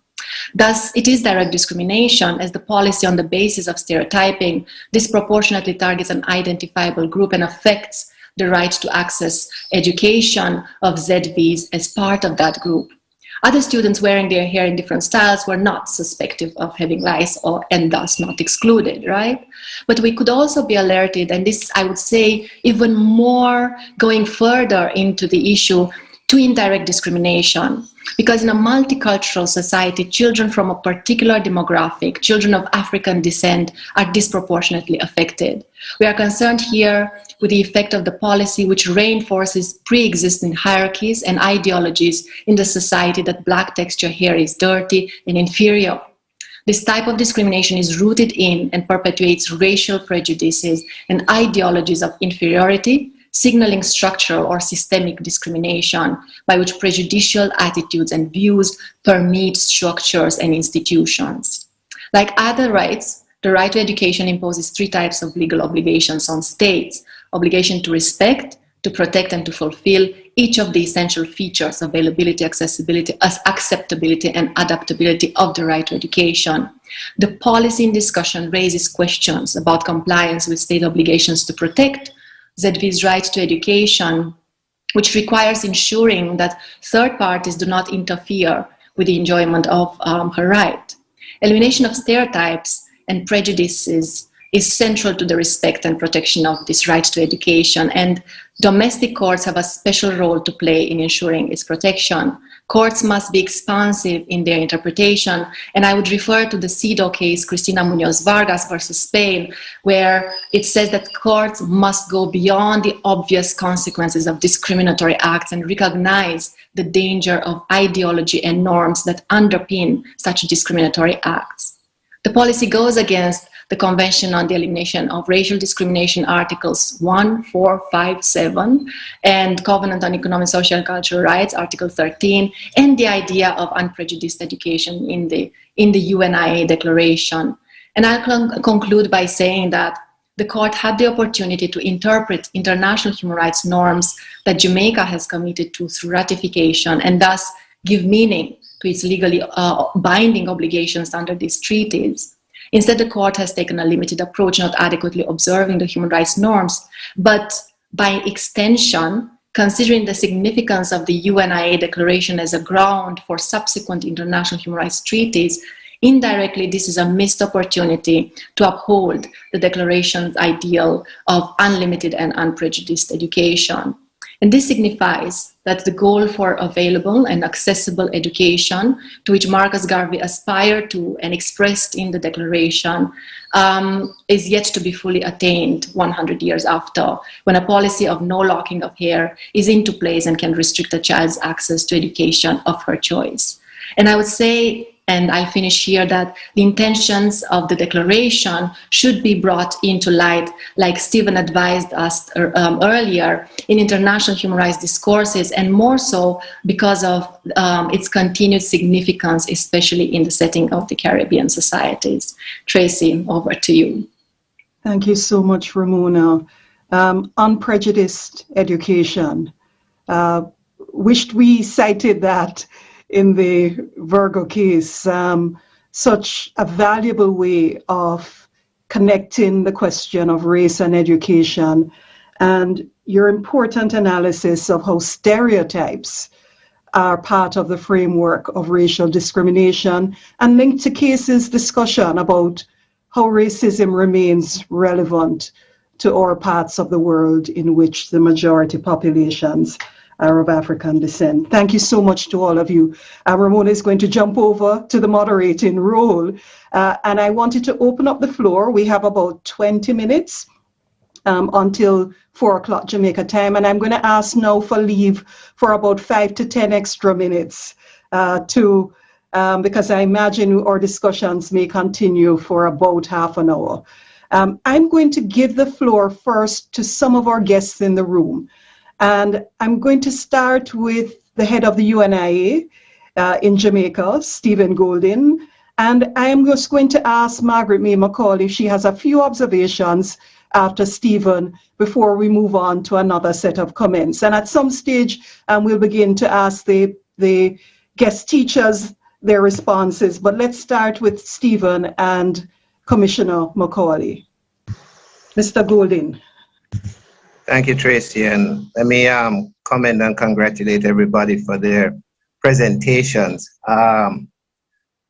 Speaker 2: Thus, it is direct discrimination, as the policy on the basis of stereotyping disproportionately targets an identifiable group and affects the right to access education of ZVs as part of that group. Other students wearing their hair in different styles were not suspected of having lice and thus not excluded, right? But we could also be alerted, and this, I would say, even more going further into the issue, to indirect discrimination. Because in a multicultural society, children from a particular demographic, children of African descent, are disproportionately affected. We are concerned here with the effect of the policy which reinforces pre-existing hierarchies and ideologies in the society that black texture hair is dirty and inferior. This type of discrimination is rooted in and perpetuates racial prejudices and ideologies of inferiority, signaling structural or systemic discrimination by which prejudicial attitudes and views permeate structures and institutions. Like other rights, the right to education imposes three types of legal obligations on states: obligation to respect, to protect, and to fulfill each of the essential features: availability, accessibility, acceptability, and adaptability of the right to education. The policy in discussion raises questions about compliance with state obligations to protect ZV's right to education, which requires ensuring that third parties do not interfere with the enjoyment of her right. Elimination of stereotypes and prejudices is central to the respect and protection of this right to education, and domestic courts have a special role to play in ensuring its protection. Courts must be expansive in their interpretation, and I would refer to the CEDAW case, Cristina Munoz Vargas versus Spain, where it says that courts must go beyond the obvious consequences of discriminatory acts and recognize the danger of ideology and norms that underpin such discriminatory acts. The policy goes against the Convention on the Elimination of Racial Discrimination, Articles 1, 4, 5, 7, and Covenant on Economic, Social, and Cultural Rights, Article 13, and the idea of unprejudiced education in the UNIAACL Declaration. And I'll conclude by saying that the court had the opportunity to interpret international human rights norms that Jamaica has committed to through ratification, and thus give meaning to its legally binding obligations under these treaties. Instead, the court has taken a limited approach, not adequately observing the human rights norms, but by extension, considering the significance of the UNIAACL Declaration as a ground for subsequent international human rights treaties, indirectly, this is a missed opportunity to uphold the Declaration's ideal of unlimited and unprejudiced education. And this signifies that the goal for available and accessible education, to which Marcus Garvey aspired to and expressed in the Declaration, is yet to be fully attained 100 years after, when a policy of no locking of hair is into place and can restrict a child's access to education of her choice. And I would say, and I finish here, that the intentions of the Declaration should be brought into light, like Stephen advised us earlier, in international human rights discourses, and more so because of its continued significance, especially in the setting of the Caribbean societies. Tracy, over to you.
Speaker 1: Thank you so much, Ramona. Unprejudiced education. Wished we cited that in the Virgo case, such a valuable way of connecting the question of race and education, and your important analysis of how stereotypes are part of the framework of racial discrimination, and linked to cases discussion about how racism remains relevant to all parts of the world in which the majority populations are of African descent. Thank you so much to all of you. Ramona is going to jump over to the moderating role. And I wanted to open up the floor. We have about 20 minutes until 4 o'clock Jamaica time. And I'm going to ask now for leave for about 5 to 10 extra minutes because I imagine our discussions may continue for about half an hour. I'm going to give the floor first to some of our guests in the room. And I'm going to start with the head of the UNIA in Jamaica, Stephen Goldin. And I'm just going to ask Margaret May McCall if she has a few observations after Stephen before we move on to another set of comments. And at some stage, we'll begin to ask the guest teachers their responses. But let's start with Stephen and Commissioner Macaulay. Mr. Goldin.
Speaker 6: Thank you, Tracy, and let me comment and congratulate everybody for their presentations.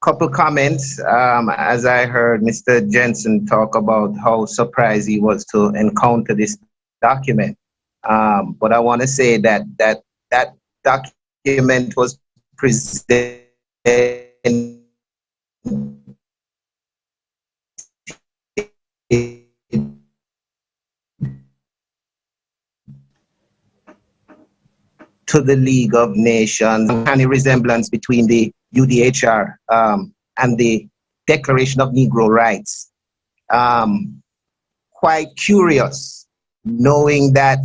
Speaker 6: Couple comments, as I heard Mr. Jensen talk about how surprised he was to encounter this document. But I want to say that document was presented to the League of Nations, any resemblance between the UDHR and the Declaration of Negro Rights. Quite curious, knowing that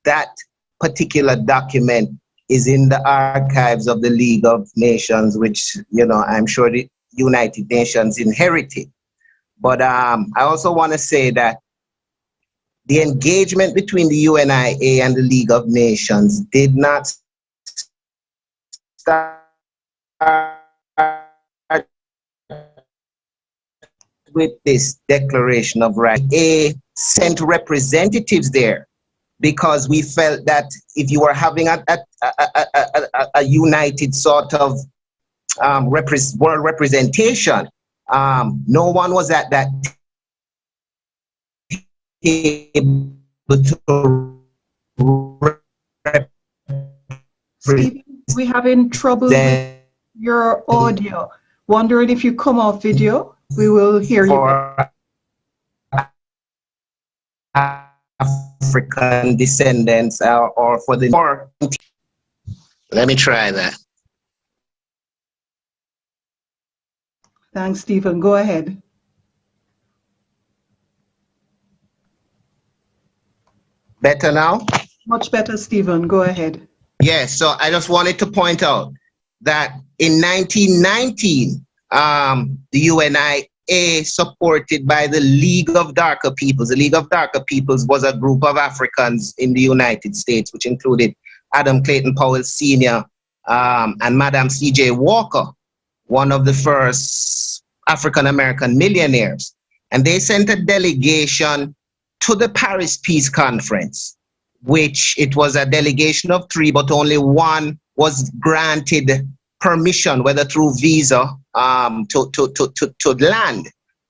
Speaker 6: that particular document is in the archives of the League of Nations, which, you know, I'm sure the United Nations inherited. But I also want to say that the engagement between the UNIA and the League of Nations did not start with this Declaration of Rights. They sent representatives there because we felt that if you were having a united sort of world representation, no one was at that able to
Speaker 1: Stephen, we're having trouble with your audio. Wondering if you come off video, we will hear you.
Speaker 6: African descendants or for the more. Let me try that.
Speaker 1: Thanks, Stephen. Go ahead.
Speaker 6: Better now?
Speaker 1: Much better, Stephen. Go ahead.
Speaker 6: Yes, so I just wanted to point out that in 1919, the UNIA, supported by the League of Darker Peoples. The League of Darker Peoples was a group of Africans in the United States, which included Adam Clayton Powell Sr. And Madam C.J. Walker, one of the first African-American millionaires. And they sent a delegation to the Paris Peace Conference, which it was a delegation of 3, but only one was granted permission, whether through visa, to land.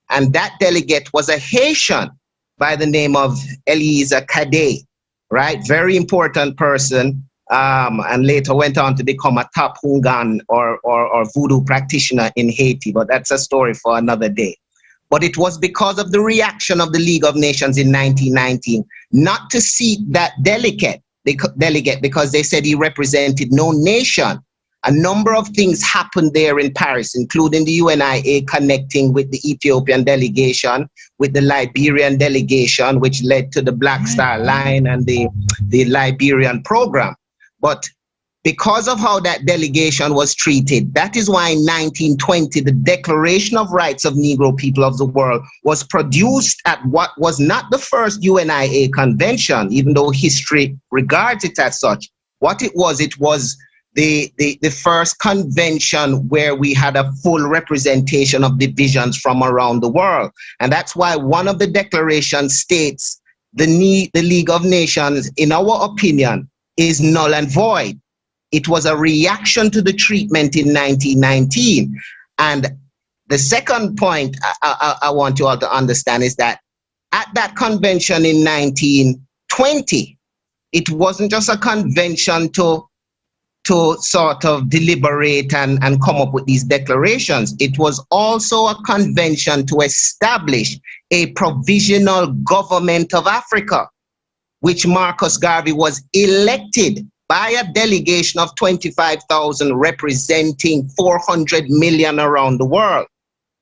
Speaker 6: And that delegate was a Haitian by the name of Eliezer Cadet, right? Very important person, and later went on to become a top Hungan or voodoo practitioner in Haiti, but that's a story for another day. But it was because of the reaction of the League of Nations in 1919 not to seat that delegate because they said he represented no nation. A number of things happened there in Paris, including the UNIA connecting with the Ethiopian delegation, with the Liberian delegation, which led to the Black Star Line and the Liberian program. But because of how that delegation was treated, that is why in 1920, the Declaration of Rights of Negro People of the World was produced at what was not the first UNIA convention, even though history regards it as such. What it was the first convention where we had a full representation of divisions from around the world. And that's why one of the declarations states the League of Nations, in our opinion, is null and void. It was a reaction to the treatment in 1919. And the second point I want you all to understand is that at that convention in 1920, it wasn't just a convention to sort of deliberate and come up with these declarations. It was also a convention to establish a provisional government of Africa, which Marcus Garvey was elected by a delegation of 25,000 representing 400 million around the world,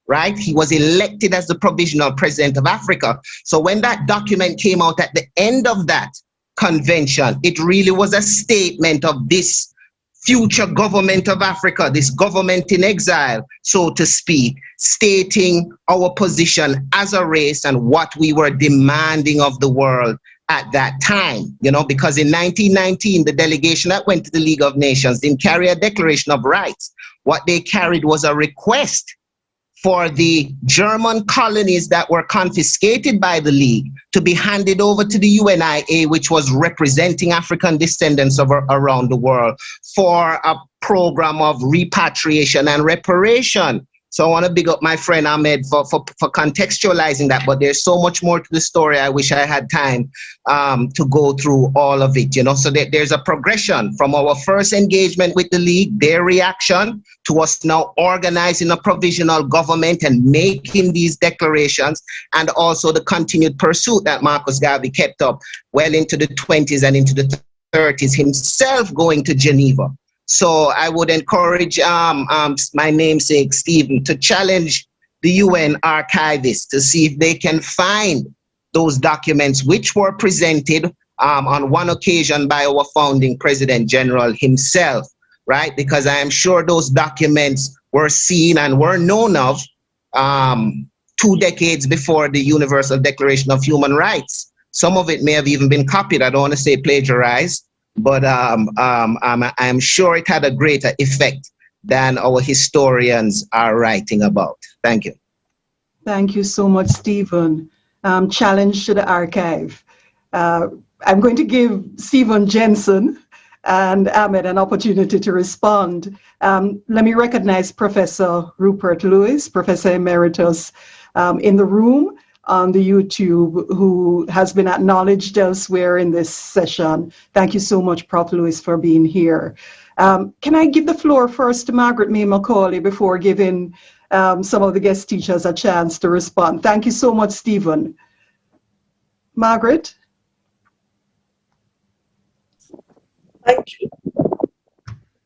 Speaker 6: right? He was elected as the provisional president of Africa. So when that document came out at the end of that convention, it really was a statement of this future government of Africa, this government in exile, so to speak, stating our position as a race and what we were demanding of the world at that time, because in 1919, the delegation that went to the League of Nations didn't carry a Declaration of Rights. What they carried was a request for the German colonies that were confiscated by the League to be handed over to the UNIA, which was representing African descendants around the world, for a program of repatriation and reparation. So I want to big up my friend Ahmed for contextualizing that, but there's so much more to the story. I wish I had time to go through all of it, so that there's a progression from our first engagement with the League, their reaction to us now organizing a provisional government and making these declarations, and also the continued pursuit that Marcus Garvey kept up well into the 20s and into the 30s, himself going to Geneva. So I would encourage my namesake, Stephen, to challenge the UN archivists to see if they can find those documents which were presented on one occasion by our founding President General himself, right? Because I am sure those documents were seen and were known of 2 decades before the Universal Declaration of Human Rights. Some of it may have even been copied. I don't want to say plagiarized, but I'm sure it had a greater effect than our historians are writing about. Thank you.
Speaker 1: Thank you so much, Stephen. Challenge to the archive. I'm going to give Stephen Jensen and Ahmed an opportunity to respond. Let me recognize Professor Rupert Lewis, Professor Emeritus in the room on the YouTube, who has been acknowledged elsewhere in this session. Thank you so much, Prof. Lewis, for being here. Can I give the floor first to Margaret May Macaulay before giving some of the guest teachers a chance to respond? Thank you so much, Stephen. Margaret?
Speaker 7: Thank you.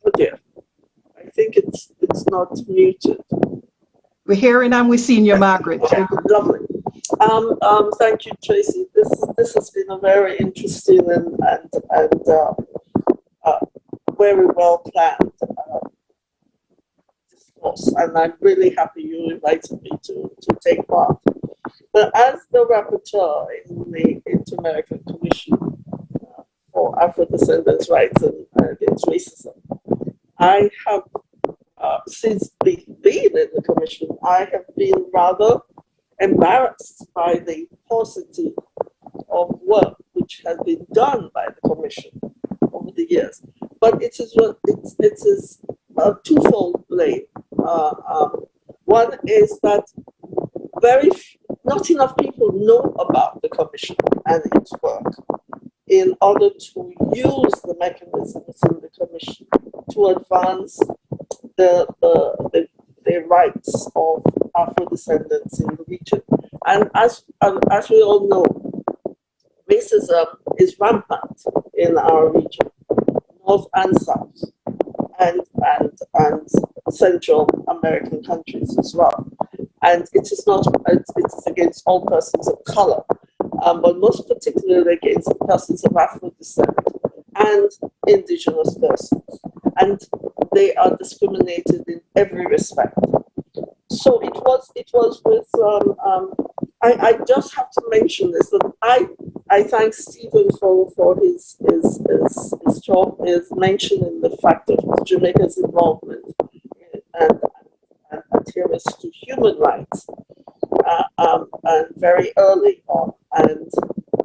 Speaker 7: Oh dear, I think it's not muted.
Speaker 1: We're hearing and we're seeing you, Margaret.
Speaker 7: Lovely. Thank you, Tracy. This has been a very interesting and very well planned discourse, and I'm really happy you invited me to take part. But as the rapporteur in the Inter-American Commission for Afro-Descendants' Rights and Against Racism, I have, since being in the Commission, I have been rather embarrassed by the paucity of work which has been done by the Commission over the years. But it is twofold blame. One is that not enough people know about the Commission and its work in order to use the mechanisms in the Commission to advance the rights of Afro-descendants in the region. And as we all know, racism is rampant in our region, North and South, and Central American countries as well. And it is against all persons of color, but most particularly against persons of Afro descent and indigenous persons. And they are discriminated in every respect. So it was with, I just have to mention this, that I thank Stephen for his talk, his mentioning the fact of Jamaica's involvement and adherence to human rights, and very early on, and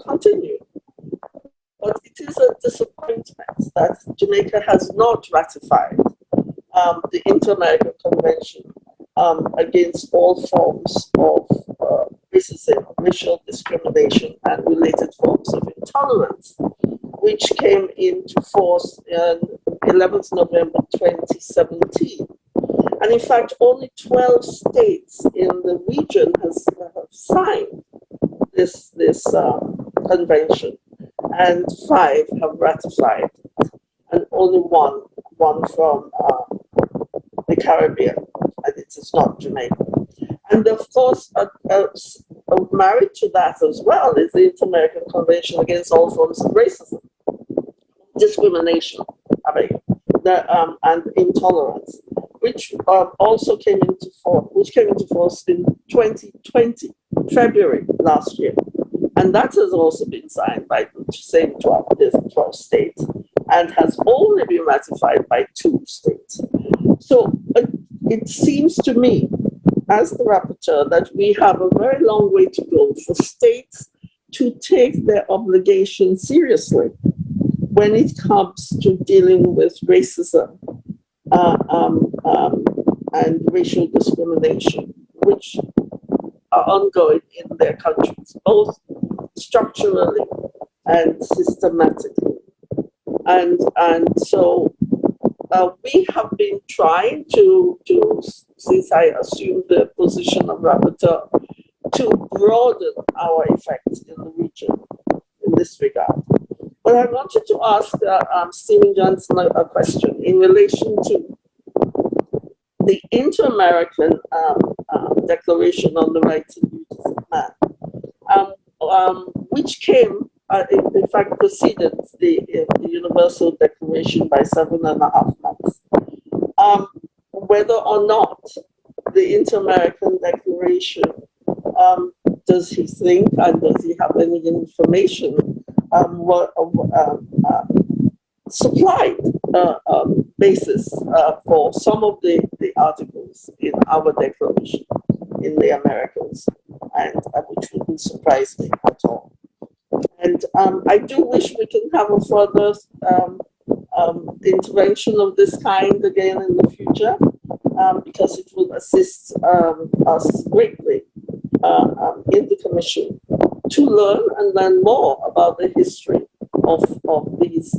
Speaker 7: continue. But it is a disappointment that Jamaica has not ratified the Inter-American Convention against all forms of racism, racial discrimination, and related forms of intolerance, which came into force on 11th November 2017. And in fact, only 12 states in the region have signed this convention, and 5 have ratified it, and only one from the Caribbean, and it is not Jamaica. And of course, married to that as well is the Inter-American Convention against all forms of racism, discrimination, and intolerance, which also came into force in 2020, February last year. And that has also been signed by the same 12 states and has only been ratified by 2 states. So it seems to me, as the rapporteur, that we have a very long way to go for states to take their obligation seriously when it comes to dealing with racism and racial discrimination, which are ongoing in their countries, both structurally and systematically. And so we have been trying to, since I assumed the position of rapporteur, to broaden our effects in the region in this regard. But I wanted to ask Stephen Johnson a question in relation to the Inter-American Declaration on the Rights and Duties of Man, which came, in fact, preceded the Universal Declaration by 7.5 months. Whether or not the Inter-American Declaration, does he think, and does he have any information, supplied basis for some of the articles in our declaration in the Americas, and which wouldn't surprise me at all. And I do wish we can have a further intervention of this kind again in the future, because it will assist us greatly in the Commission to learn more about the history of these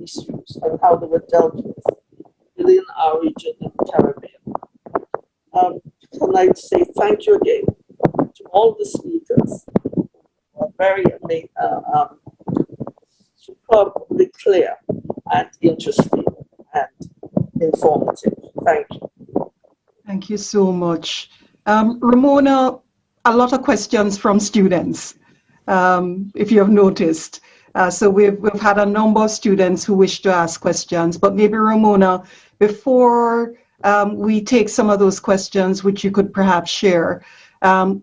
Speaker 7: issues and how they were dealt with within our region in the Caribbean. Can I say thank you again to all the speakers who are very superbly clear and interesting and informative. Thank you.
Speaker 1: Thank you so much. Ramona, a lot of questions from students, if you have noticed. So we've had a number of students who wish to ask questions, but maybe Ramona, before we take some of those questions, which you could perhaps share,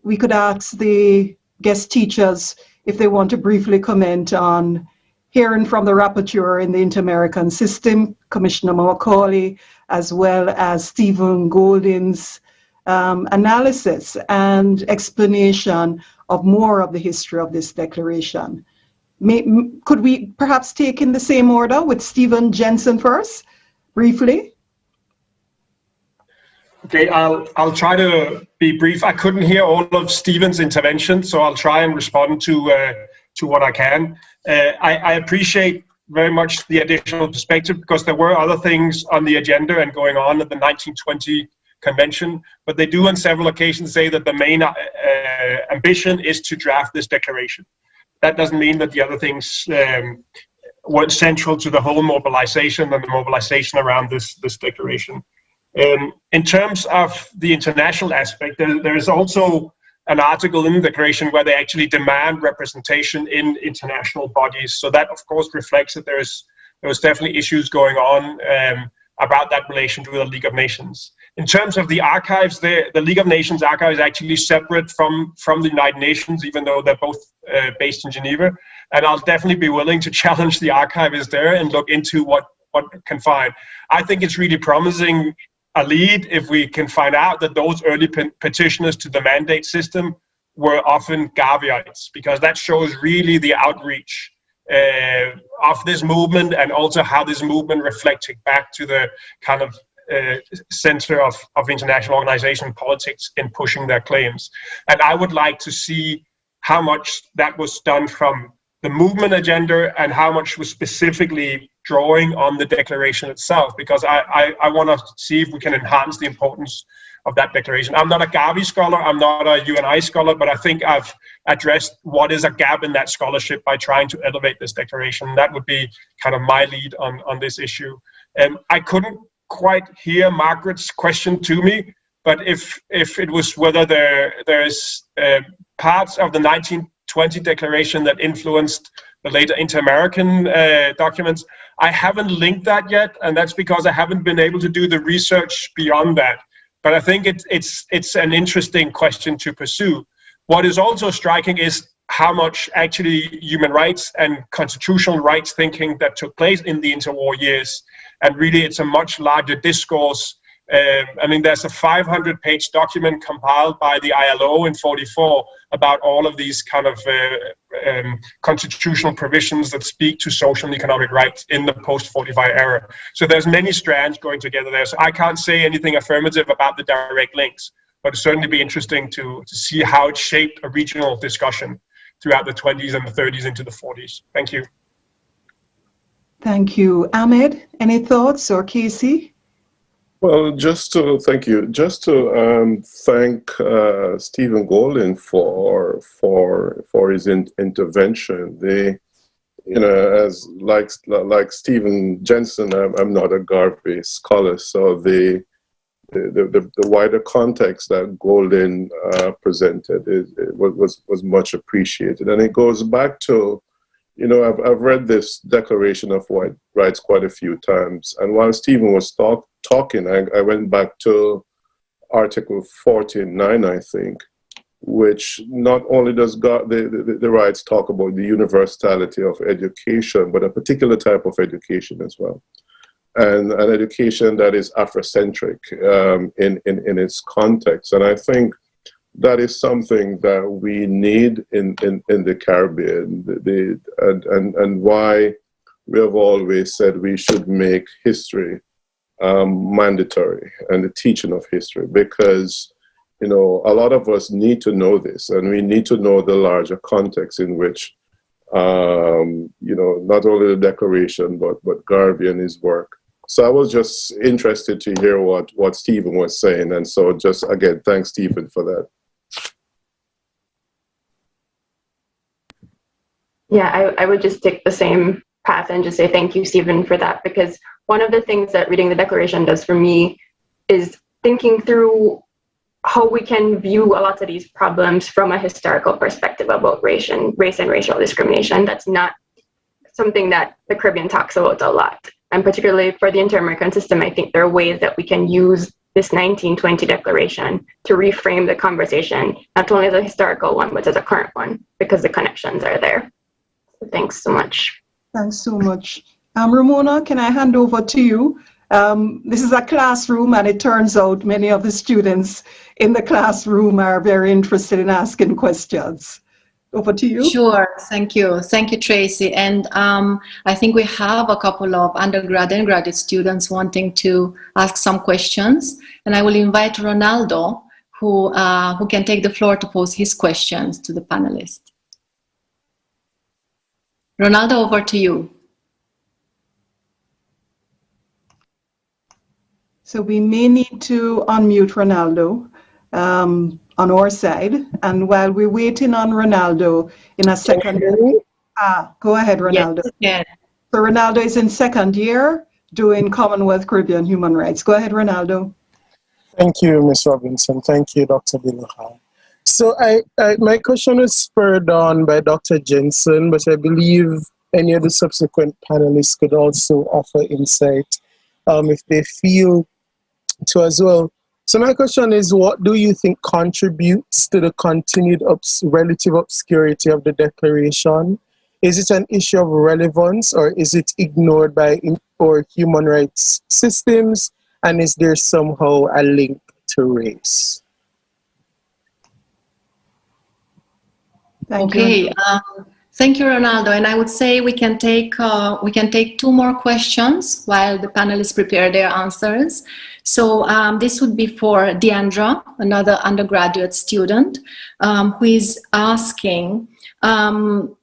Speaker 1: we could ask the guest teachers if they want to briefly comment on hearing from the rapporteur in the Inter-American System, Commissioner Macaulay, as well as Stephen Golden's analysis and explanation of more of the history of this declaration. Could we perhaps take in the same order with Stephen Jensen first, briefly?
Speaker 3: Okay, I'll try to be brief. I couldn't hear all of Stephen's intervention, so I'll try and respond to what I can. I appreciate very much the additional perspective, because there were other things on the agenda and going on at the 1920 convention, but they do on several occasions say that the main ambition is to draft this declaration. That doesn't mean that the other things weren't central to the whole mobilization and the mobilization around this declaration. In terms of the international aspect, there is also an article in the declaration where they actually demand representation in international bodies. So that, of course, reflects that there was definitely issues going on about that relation to the League of Nations. In terms of the archives, the League of Nations archive is actually separate from the United Nations, even though they're both based in Geneva. And I'll definitely be willing to challenge the archivist there and look into what can find. I think it's really promising a lead if we can find out that those early petitioners to the mandate system were often Garveyites, because that shows really the outreach of this movement, and also how this movement reflected back to the kind of center of international organization politics in pushing their claims. And I would like to see how much that was done from the movement agenda and how much was specifically drawing on the declaration itself, because I want to see if we can enhance the importance of that declaration. I'm not a Garvey scholar, I'm not a UNI scholar, but I think I've addressed what is a gap in that scholarship by trying to elevate this declaration. That would be kind of my lead on this issue. I couldn't quite hear Margaret's question to me, but if it was whether there's parts of the 1920 declaration that influenced the later inter-American documents, I haven't linked that yet, and that's because I haven't been able to do the research beyond that. But I think it's an interesting question to pursue. What is also striking is how much actually human rights and constitutional rights thinking that took place in the interwar years. And really, it's a much larger discourse. I mean, there's a 500-page document compiled by the ILO in '44 about all of these kind of constitutional provisions that speak to social and economic rights in the post-45 era. So there's many strands going together there. So I can't say anything affirmative about the direct links, but it'd certainly be interesting to see how it shaped a regional discussion throughout the 20s and the 30s into the 40s. Thank you.
Speaker 1: Thank you. Ahmed, any thoughts, or Casey?
Speaker 4: Well, thank you. Just to thank Stephen Golden for his intervention. As like Stephen Jensen, I'm not a Garvey scholar, so the wider context that Golden presented was much appreciated, and it goes back to, I've read this Declaration of Rights quite a few times, and while Stephen was talking, I went back to Article 49, I think, which not only does the rights talk about the universality of education, but a particular type of education as well, and an education that is Afrocentric in its context. And I think that is something that we need in the Caribbean, and why we have always said we should make history mandatory, and the teaching of history, because a lot of us need to know this, and we need to know the larger context in which not only the Declaration but Garvey and his work. So I was just interested to hear what Stephen was saying, and so just again, thanks Stephen for that.
Speaker 5: Yeah, I would just take the same path and just say thank you, Stephen, for that, because one of the things that reading the Declaration does for me is thinking through how we can view a lot of these problems from a historical perspective about race and racial discrimination. That's not something that the Caribbean talks about a lot. And particularly for the inter-American system, I think there are ways that we can use this 1920 Declaration to reframe the conversation, not only as a historical one, but as a current one, because the connections are there. So thanks so much.
Speaker 1: Thanks so much. Ramona, can I hand over to you? This is a classroom, and it turns out many of the students in the classroom are very interested in asking questions. Over to you.
Speaker 2: Sure, thank you. Thank you, Tracy. And I think we have a couple of undergrad and graduate students wanting to ask some questions. And I will invite Ronaldo, who can take the floor to pose his questions to the panelists. Ronaldo, over to you.
Speaker 1: So we may need to unmute Ronaldo on our side. And while we're waiting on Ronaldo in a second, go ahead, Ronaldo.
Speaker 2: Yes,
Speaker 1: so Ronaldo is in second year doing Commonwealth Caribbean Human Rights. Go ahead, Ronaldo.
Speaker 8: Thank you, Ms. Robinson. Thank you, Dr. Biluha. So my question is spurred on by Dr. Jensen, but I believe any of the subsequent panelists could also offer insight if they feel to as well. So my question is, what do you think contributes to the continued relative obscurity of the Declaration? Is it an issue of relevance, or is it ignored by our human rights systems? And is there somehow a link to race?
Speaker 1: Thank you.
Speaker 2: Okay. Thank you, Ronaldo. And I would say we can take 2 more questions while the panelists prepare their answers. So this would be for Deandra, another undergraduate student, who is asking, the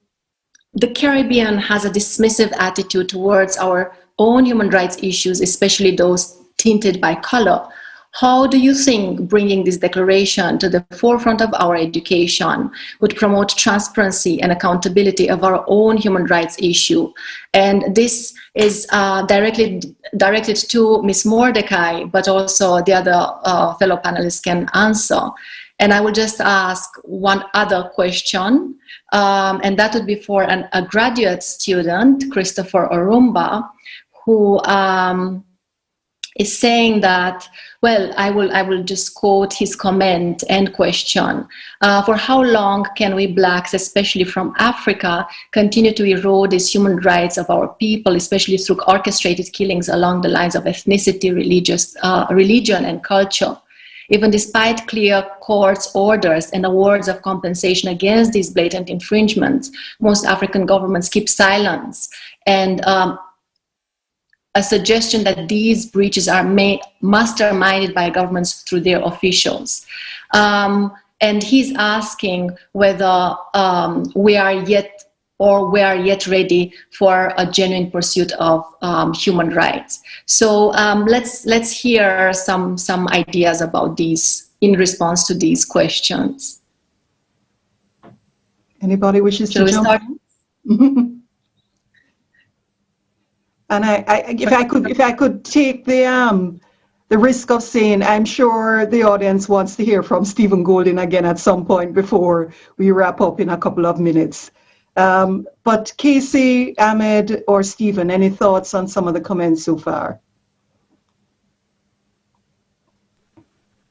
Speaker 2: Caribbean has a dismissive attitude towards our own human rights issues, especially those tinted by color. How do you think bringing this declaration to the forefront of our education would promote transparency and accountability of our own human rights issue? And this is directed to Ms. Mordecai, but also the other fellow panelists can answer. And I will just ask one other question, and that would be for a graduate student, Christopher Orumba, who is saying that, well, I will just quote his comment and question. For how long can we Blacks, especially from Africa, continue to erode these human rights of our people, especially through orchestrated killings along the lines of ethnicity, religion, and culture? Even despite clear court's orders and awards of compensation against these blatant infringements, most African governments keep silence. And a suggestion that these breaches are masterminded by governments through their officials. And he's asking whether we are yet ready for a genuine pursuit of human rights. So let's hear some ideas about these in response to these questions.
Speaker 1: Anybody wishes to jump in? And if I could take the risk of saying, I'm sure the audience wants to hear from Stephen Golding again at some point before we wrap up in a couple of minutes. But Casey, Ahmed, or Stephen, any thoughts on some of the comments so far?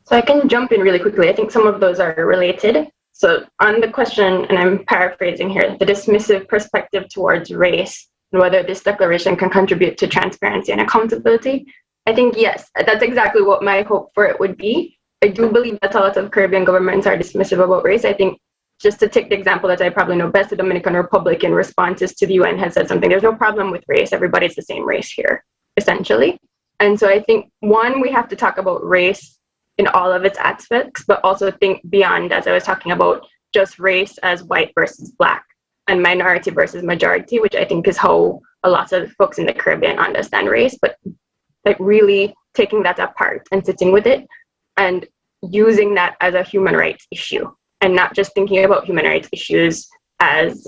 Speaker 5: So I can jump in really quickly. I think some of those are related. So on the question, and I'm paraphrasing here, the dismissive perspective towards race, and whether this declaration can contribute to transparency and accountability. I think yes, that's exactly what my hope for it would be. I do believe that a lot of Caribbean governments are dismissive about race. I think, just to take the example that I probably know best, the Dominican Republic in responses to the UN has said something, there's no problem with race, everybody's the same race here, essentially. And so I think, one, we have to talk about race in all of its aspects, but also think beyond, as I was talking about, just race as white versus Black, and minority versus majority, which I think is how a lot of folks in the Caribbean understand race, but like really taking that apart and sitting with it and using that as a human rights issue, and not just thinking about human rights issues as,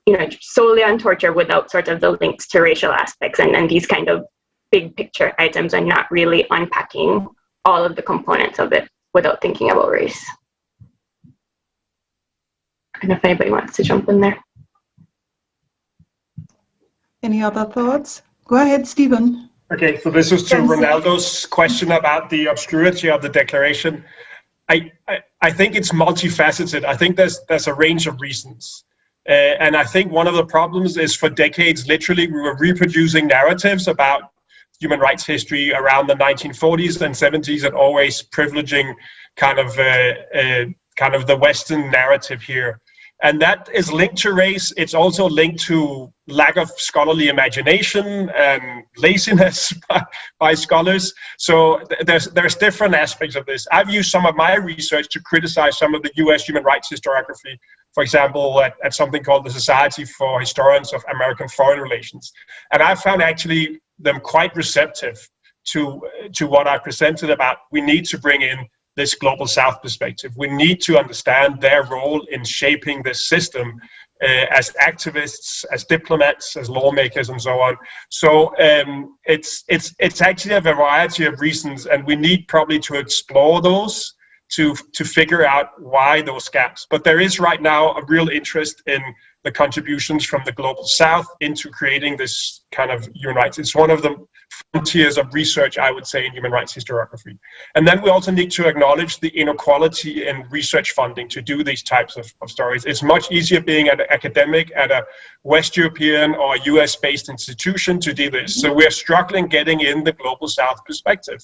Speaker 5: you know, solely on torture without sort of the links to racial aspects and these kind of big picture items, and not really unpacking all of the components of it without thinking about race. And if anybody wants to jump in there.
Speaker 1: Any other thoughts? Go ahead, Stephen.
Speaker 3: Okay, so this is to Ronaldo's question about the obscurity of the declaration. I think it's multifaceted. I think there's a range of reasons. And I think one of the problems is, for decades, literally, we were reproducing narratives about human rights history around the 1940s and 70s, and always privileging kind of the Western narrative here. And that is linked to race. It's also linked to lack of scholarly imagination and laziness by scholars. So there's different aspects of this. I've used some of my research to criticize some of the US human rights historiography, for example, at something called the Society for Historians of American Foreign Relations. And I found actually them quite receptive to what I presented about we need to bring in this global South perspective. We need to understand their role in shaping this system as activists, as diplomats, as lawmakers, and so on. So it's actually a variety of reasons, and we need probably to explore those to figure out why those gaps. But there is right now a real interest in the contributions from the global South into creating this kind of human rights. It's one of the frontiers of research, I would say, in human rights historiography. And then we also need to acknowledge the inequality in research funding to do these types of stories. It's much easier being an academic at a West European or US-based institution to do this. So we're struggling getting in the global South perspective.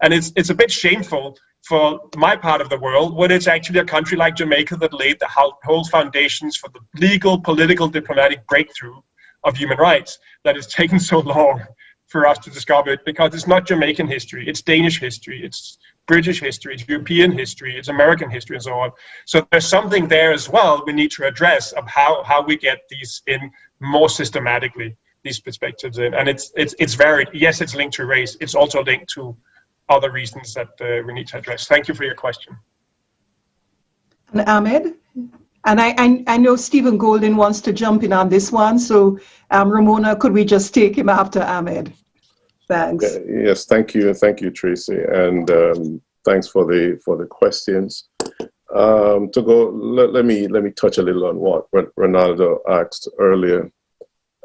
Speaker 3: And it's a bit shameful for my part of the world when it's actually a country like Jamaica that laid the whole foundations for the legal, political, diplomatic breakthrough of human rights that has taken so long for us to discover it, because it's not Jamaican history, it's Danish history, it's British history, it's European history, it's American history, and so on. So there's something there as well we need to address of how we get these in more systematically, these perspectives in. And it's varied. Yes, it's linked to race. It's also linked to other reasons that we need to address. Thank you for your question.
Speaker 1: And Ahmed? And I know Stephen Golden wants to jump in on this one. So Ramona, could we just take him after Ahmed? Thanks.
Speaker 4: Yes, thank you. Thank you, Tracy. And thanks for the questions. Let me touch a little on what Ronaldo asked earlier.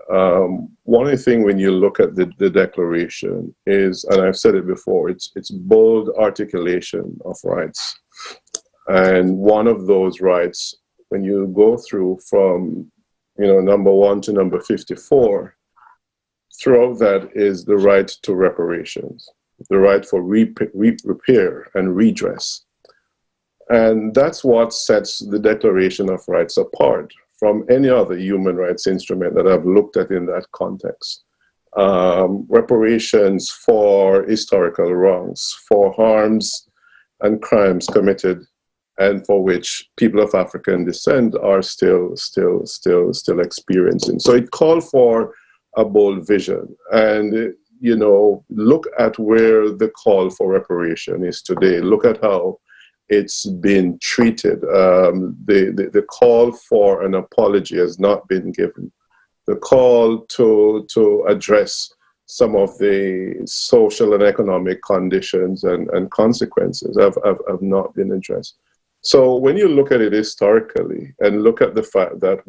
Speaker 4: One of the things when you look at the declaration is, and I've said it before, it's bold articulation of rights. And one of those rights, when you go through from, number 1 to number 54, throughout that is the right to reparations, the right for repair and redress. And that's what sets the Declaration of Rights apart from any other human rights instrument that I've looked at in that context. Reparations for historical wrongs, for harms and crimes committed and for which people of African descent are still experiencing. So it called for a bold vision. And, look at where the call for reparation is today. Look at how it's been treated. The call for an apology has not been given. The call to address some of the social and economic conditions and consequences have not been addressed. So when you look at it historically and look at the fact that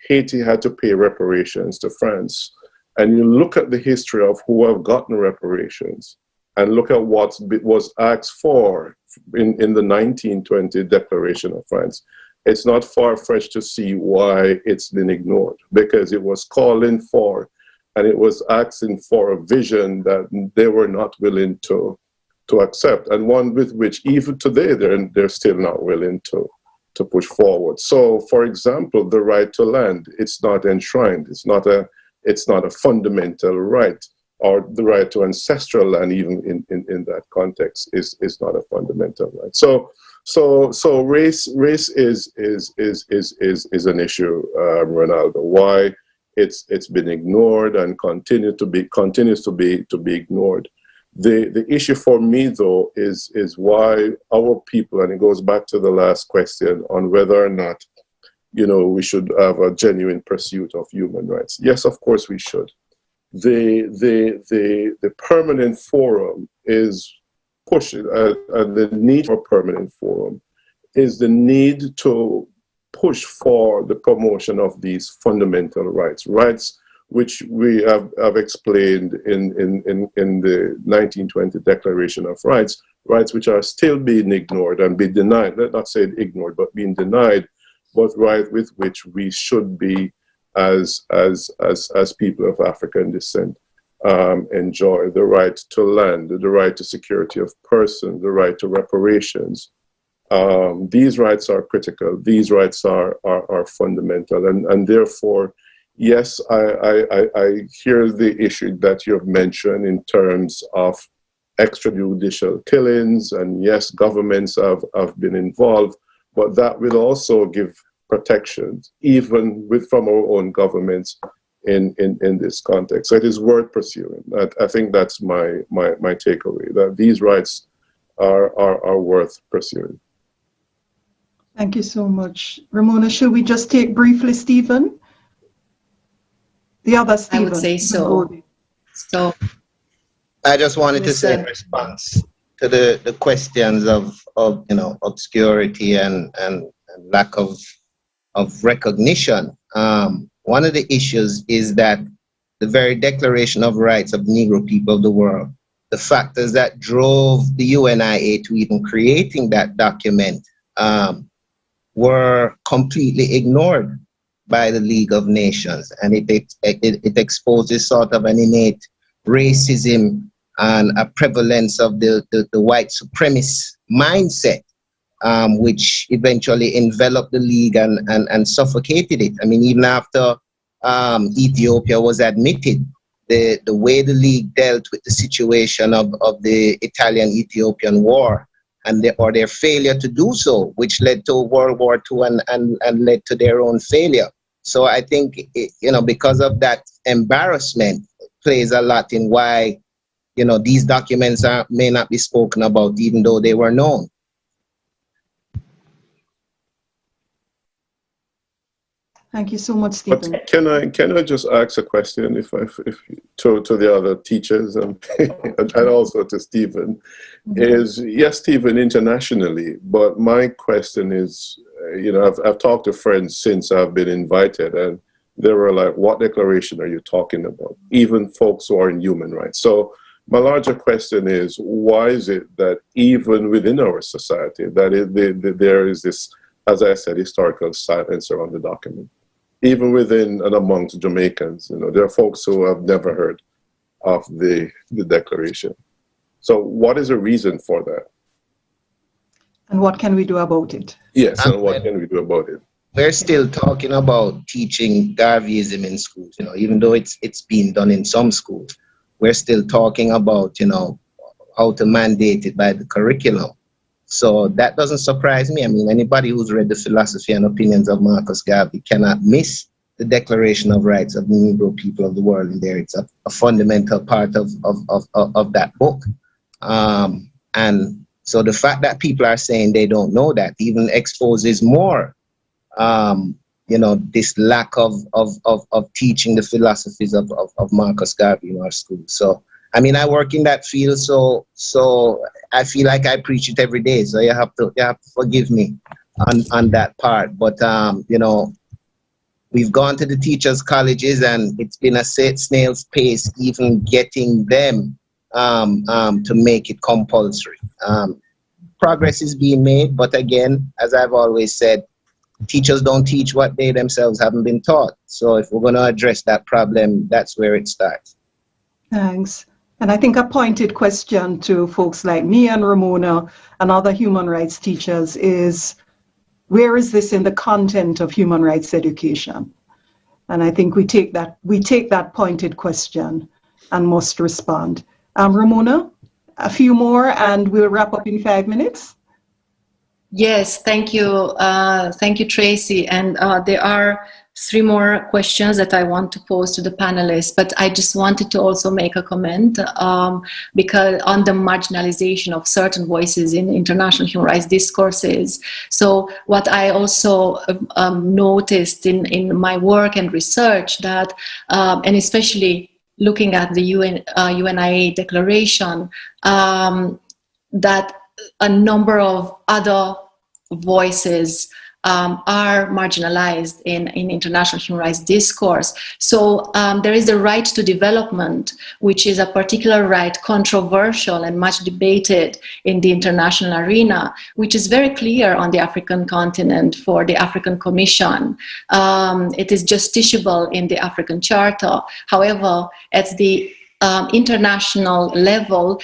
Speaker 4: Haiti had to pay reparations to France, and you look at the history of who have gotten reparations and look at what was asked for in the 1920 Declaration of Rights, it's not far-fetched to see why it's been ignored, because it was calling for and it was asking for a vision that they were not willing to accept, and one with which even today they're still not willing to push forward. So, for example, the right to land, it's not enshrined. It's not a fundamental right, or the right to ancestral land, even in that context, is not a fundamental right. So race is an issue, Ronaldo. Why it's been ignored and continues to be ignored. The issue for me, though, is why our people, and it goes back to the last question on whether or not, we should have a genuine pursuit of human rights. Yes, of course we should. The permanent forum is pushing, and the need for a permanent forum is the need to push for the promotion of these fundamental rights which we have explained in the 1920 Declaration of Rights which are still being ignored and be denied, let not say ignored, but being denied, but right with which we should be as people of African descent enjoy: the right to land, the right to security of person, the right to reparations, These rights are critical. These rights are fundamental, and therefore, yes, I hear the issue that you've mentioned in terms of extrajudicial killings, and yes, governments have been involved, but that will also give protections, even from our own governments in this context. So it is worth pursuing. I think that's my takeaway, that these rights are worth pursuing.
Speaker 1: Thank you so much. Ramona, should we just take briefly Stephen? The other Stephen.
Speaker 2: I would say so. So
Speaker 6: I just wanted to say in response to the questions of obscurity and lack of recognition. One of the issues is that the very Declaration of Rights of the Negro people of the world, the factors that drove the UNIA to even creating that document, were completely ignored by the League of Nations, and it exposes sort of an innate racism and a prevalence of the white supremacist mindset, which eventually enveloped the League and suffocated it. I mean, even after Ethiopia was admitted, the way the League dealt with the situation of the Italian-Ethiopian War, and their failure to do so, which led to World War II and led to their own failure. So I think, because of that embarrassment, plays a lot in why, these documents may not be spoken about, even though they were known.
Speaker 1: Thank you so much, Stephen.
Speaker 4: But can I just ask a question if to the other teachers and also to Stephen? Is yes, Stephen, internationally, but my question is, I've talked to friends since I've been invited, and they were like, "What declaration are you talking about?" Even folks who are in human rights. So my larger question is, why is it that even within our society that there is this, as I said, historical silence around the document? Even within and amongst Jamaicans, there are folks who have never heard of the declaration. So what is the reason for that?
Speaker 1: And what can we do about it?
Speaker 4: Yes, and what can we do about it?
Speaker 6: We're still talking about teaching Garveyism in schools, even though it's being done in some schools. We're still talking about, how to mandate it by the curriculum. So that doesn't surprise me. I mean, anybody who's read the philosophy and opinions of Marcus Garvey cannot miss the Declaration of Rights of the Negro people of the world in there. It's a fundamental part of that book. And so the fact that people are saying they don't know that even exposes more, this lack of teaching the philosophies of Marcus Garvey in our schools. So, I mean, I work in that field, so I feel like I preach it every day. So you have to forgive me on that part. But we've gone to the teachers' colleges, and it's been a snail's pace even getting them to make it compulsory. Progress is being made, but again, as I've always said, teachers don't teach what they themselves haven't been taught. So if we're going to address that problem, that's where it starts.
Speaker 1: Thanks. And I think a pointed question to folks like me and Ramona and other human rights teachers is, where is this in the content of human rights education? And I think we take that pointed question and must respond. Ramona, a few more and we'll wrap up in 5 minutes.
Speaker 2: Yes, thank you. Thank you, Tracy. And there are 3 more questions that I want to pose to the panelists, but I just wanted to also make a comment because on the marginalization of certain voices in international human rights discourses. So what I also noticed in my work and research that, and especially looking at the UNIA declaration, that a number of other voices are marginalized in international human rights discourse. So there is the right to development, which is a particular right controversial and much debated in the international arena, which is very clear on the African continent for the African Commission. It is justiciable in the African Charter. However, at the international level,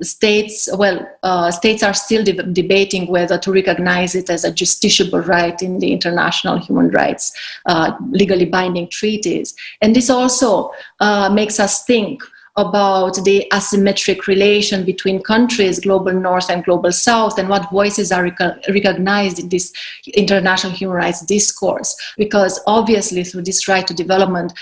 Speaker 2: states are still debating whether to recognize it as a justiciable right in the international human rights legally binding treaties. And this also makes us think about the asymmetric relation between countries, global north and global south, and what voices are recognized in this international human rights discourse. Because obviously through this right to development,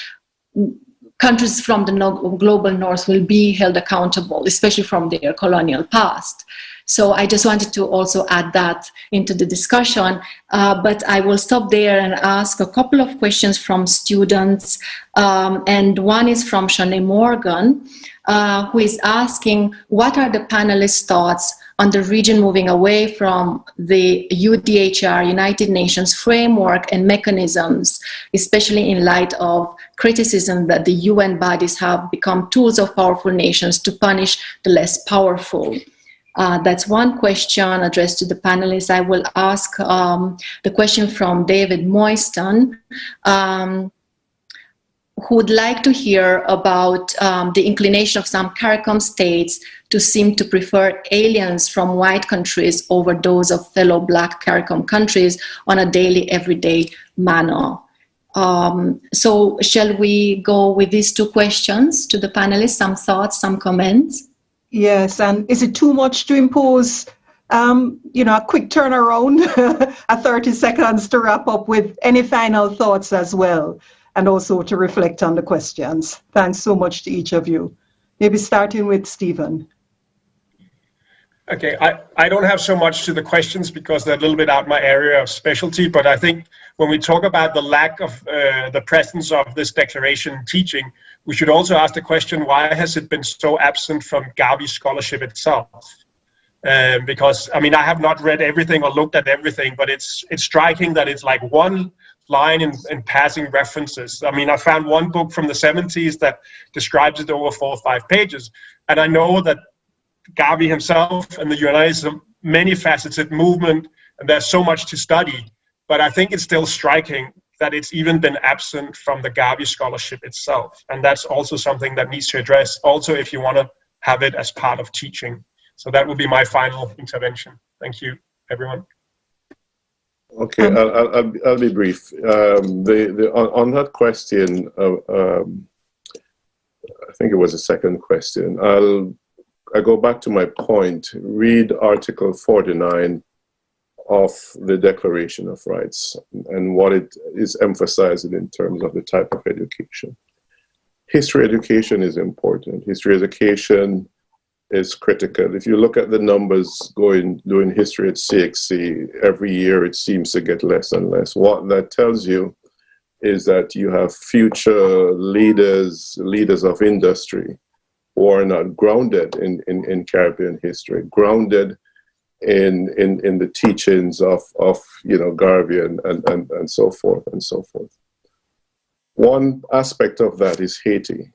Speaker 2: countries from the global north will be held accountable, especially from their colonial past. So I just wanted to also add that into the discussion, but I will stop there and ask a couple of questions from students. And one is from Shanae Morgan, who is asking, what are the panelists' thoughts on the region moving away from the UDHR, United Nations framework and mechanisms, especially in light of criticism that the UN bodies have become tools of powerful nations to punish the less powerful? That's one question addressed to the panelists. I will ask the question from David Moyston, who would like to hear about the inclination of some CARICOM states to seem to prefer aliens from white countries over those of fellow Black CARICOM countries on a daily, everyday manner. So shall we go with these two questions to the panelists? Some thoughts, some comments?
Speaker 1: Yes, and is it too much to impose, a quick turnaround, 30 seconds to wrap up with any final thoughts as well, and also to reflect on the questions? Thanks so much to each of you. Maybe starting with Stephen.
Speaker 3: Okay, I don't have so much to the questions because they're a little bit out my area of specialty, but I think when we talk about the lack of the presence of this declaration teaching, we should also ask the question, why has it been so absent from Gavi scholarship itself? Because, I mean, I have not read everything or looked at everything, but it's striking that it's like one line in passing references. I mean, I found one book from the 70s that describes it over 4 or 5 pages, and I know that Gavi himself and the UNIAACL is a many-faceted movement, and there's so much to study. But I think it's still striking that it's even been absent from the Gavi scholarship itself. And that's also something that needs to address, also if you want to have it as part of teaching. So that will be my final intervention. Thank you, everyone.
Speaker 4: Okay, I'll be brief. On that question, I think it was a second question. I go back to my point. Read Article 49 of the Declaration of Rights and what it is emphasizing in terms of the type of education. History education is important. History education is critical. If you look at the numbers doing history at CXC, every year it seems to get less and less. What that tells you is that you have future leaders of industry who are not grounded in Caribbean history, grounded in the teachings of Garvey and so forth and so forth. One aspect of that is Haiti.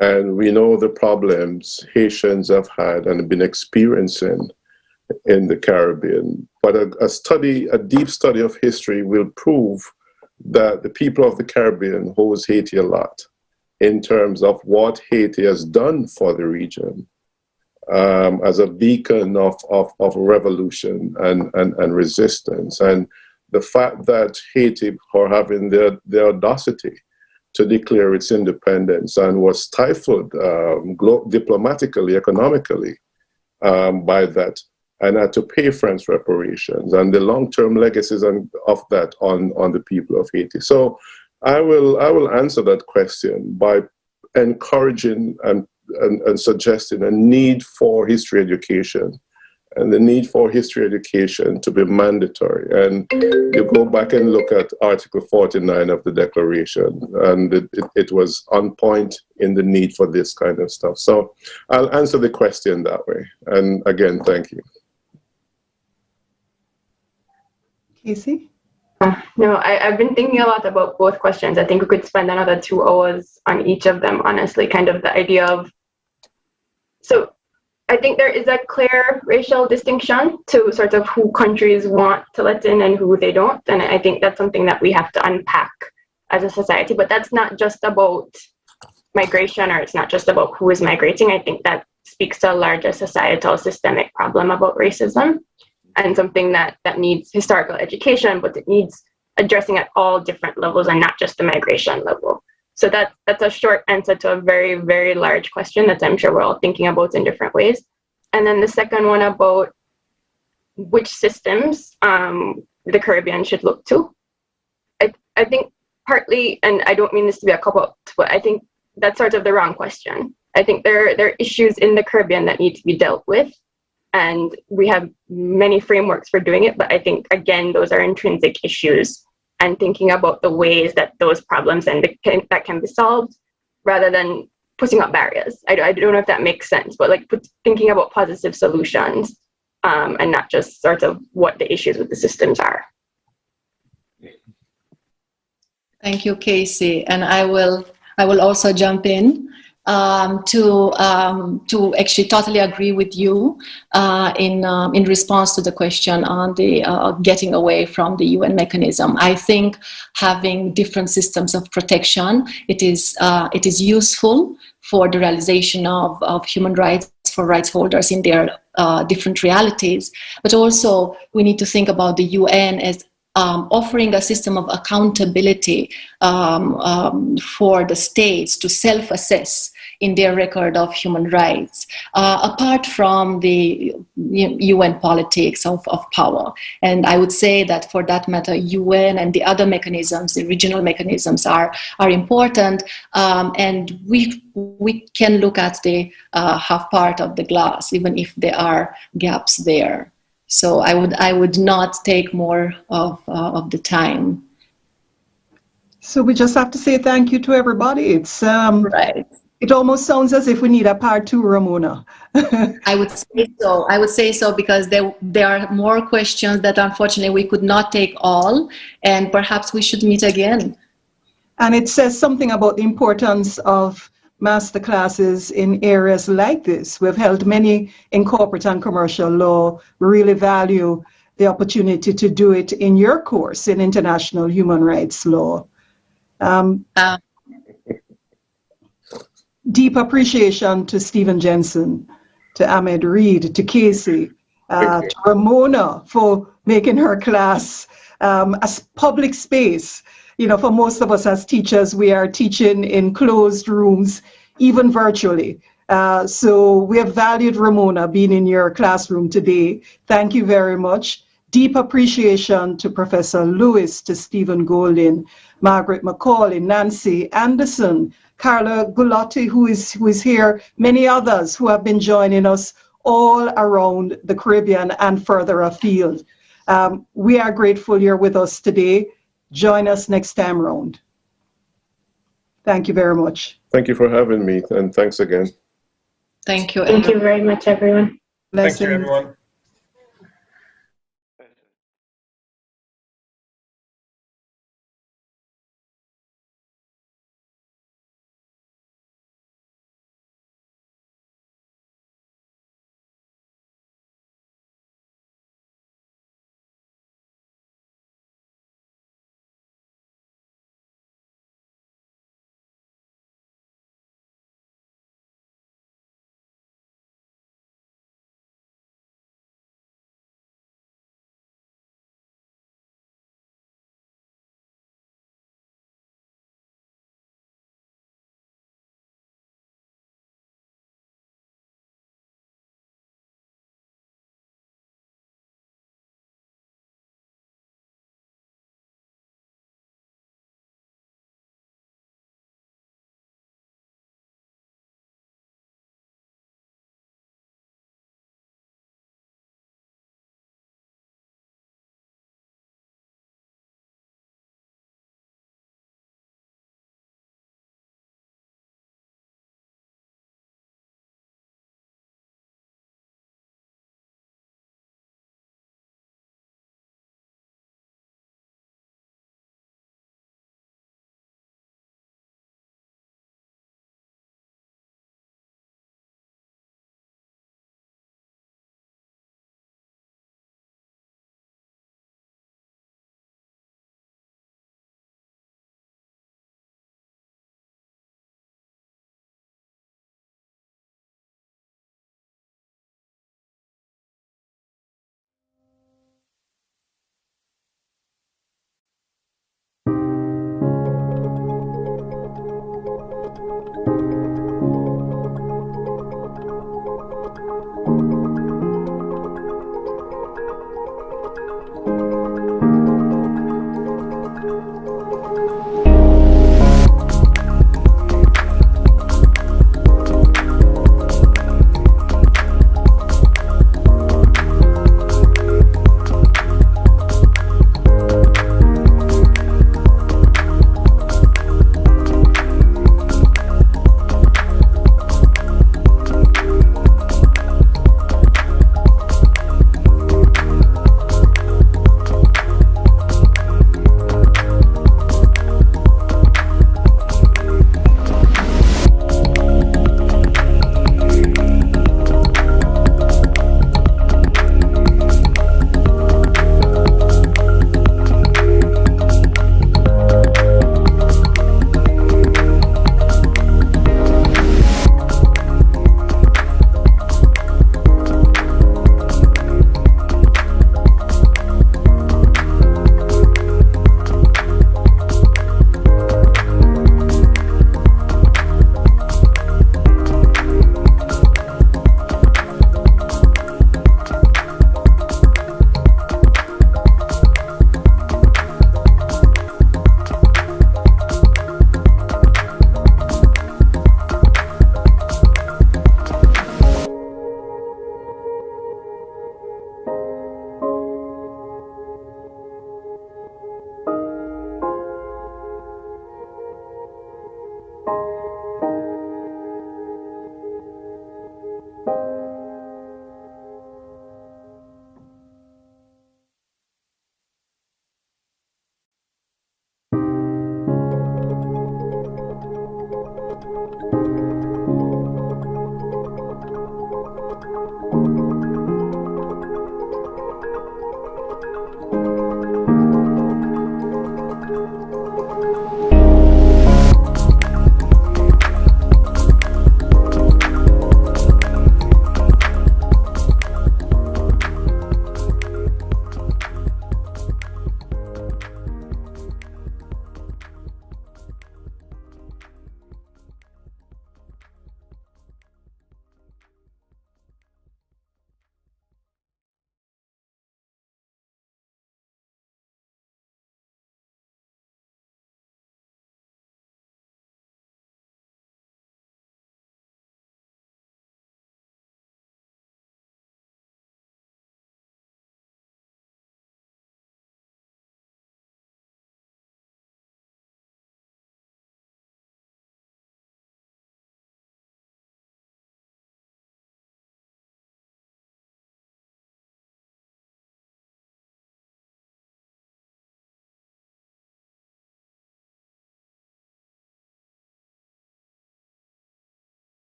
Speaker 4: And we know the problems Haitians have had and been experiencing in the Caribbean. But a deep study of history will prove that the people of the Caribbean owes Haiti a lot in terms of what Haiti has done for the region as a beacon of revolution and resistance. And the fact that Haiti, for having the audacity to declare its independence and was stifled diplomatically, economically by that, and had to pay French reparations and the long-term legacies of that on the people of Haiti. So I will answer that question by encouraging and suggesting a need for history education, and the need for history education to be mandatory. And you go back and look at Article 49 of the Declaration, and it was on point in the need for this kind of stuff. So I'll answer the question that way. And again, thank you.
Speaker 1: Casey?
Speaker 5: No, I've been thinking a lot about both questions. I think we could spend another 2 hours on each of them, honestly, kind of the idea of, so I think there is a clear racial distinction to sort of who countries want to let in and who they don't. And I think that's something that we have to unpack as a society. But that's not just about migration, or it's not just about who is migrating. I think that speaks to a larger societal systemic problem about racism, and something that needs historical education, but it needs addressing at all different levels and not just the migration level. So that's a short answer to a very, very large question that I'm sure we're all thinking about in different ways. And then the second one about which systems the Caribbean should look to. I think partly, and I don't mean this to be a cop-out, but I think that's sort of the wrong question. I think there are issues in the Caribbean that need to be dealt with, and we have many frameworks for doing it, but I think, again, those are intrinsic issues, and thinking about the ways that those problems that can be solved rather than putting up barriers. I don't know if that makes sense, but like thinking about positive solutions and not just sort of what the issues with the systems are.
Speaker 2: Thank you, Casey. And I will also jump in to actually totally agree with you in response to the question on the getting away from the UN mechanism. I think having different systems of protection, it is useful for the realization of human rights for rights holders in their different realities. But also we need to think about the UN as offering a system of accountability for the states to self-assess in their record of human rights, apart from the UN politics of power. And I would say that for that matter, UN and the other mechanisms, the regional mechanisms are important, and we can look at the half part of the glass, even if there are gaps there. So I would not take more of the time.
Speaker 1: So we just have to say thank you to everybody. It's
Speaker 2: right.
Speaker 1: It almost sounds as if we need a part 2, Ramona.
Speaker 2: I would say so. I would say so because there are more questions that unfortunately we could not take all, and perhaps we should meet again.
Speaker 1: And it says something about the importance of master classes in areas like this. We've held many in corporate and commercial law. We really value the opportunity to do it in your course in international human rights law. Deep appreciation to Stephen Jensen, to Ahmed Reed, to Casey, to Ramona for making her class a public space. You know, for most of us as teachers, we are teaching in closed rooms, even virtually. So we have valued Ramona being in your classroom today. Thank you very much. Deep appreciation to Professor Lewis, to Stephen Goldin, Margaret McCauley, Nancy Anderson, Carla Gulotti, who is here, many others who have been joining us all around the Caribbean and further afield. We are grateful you're with us today. Join us next time round. Thank you very much.
Speaker 4: Thank you for having me, and thanks again.
Speaker 2: Thank you.
Speaker 5: Thank you very much, everyone.
Speaker 1: Blessings.
Speaker 3: Thank you, everyone.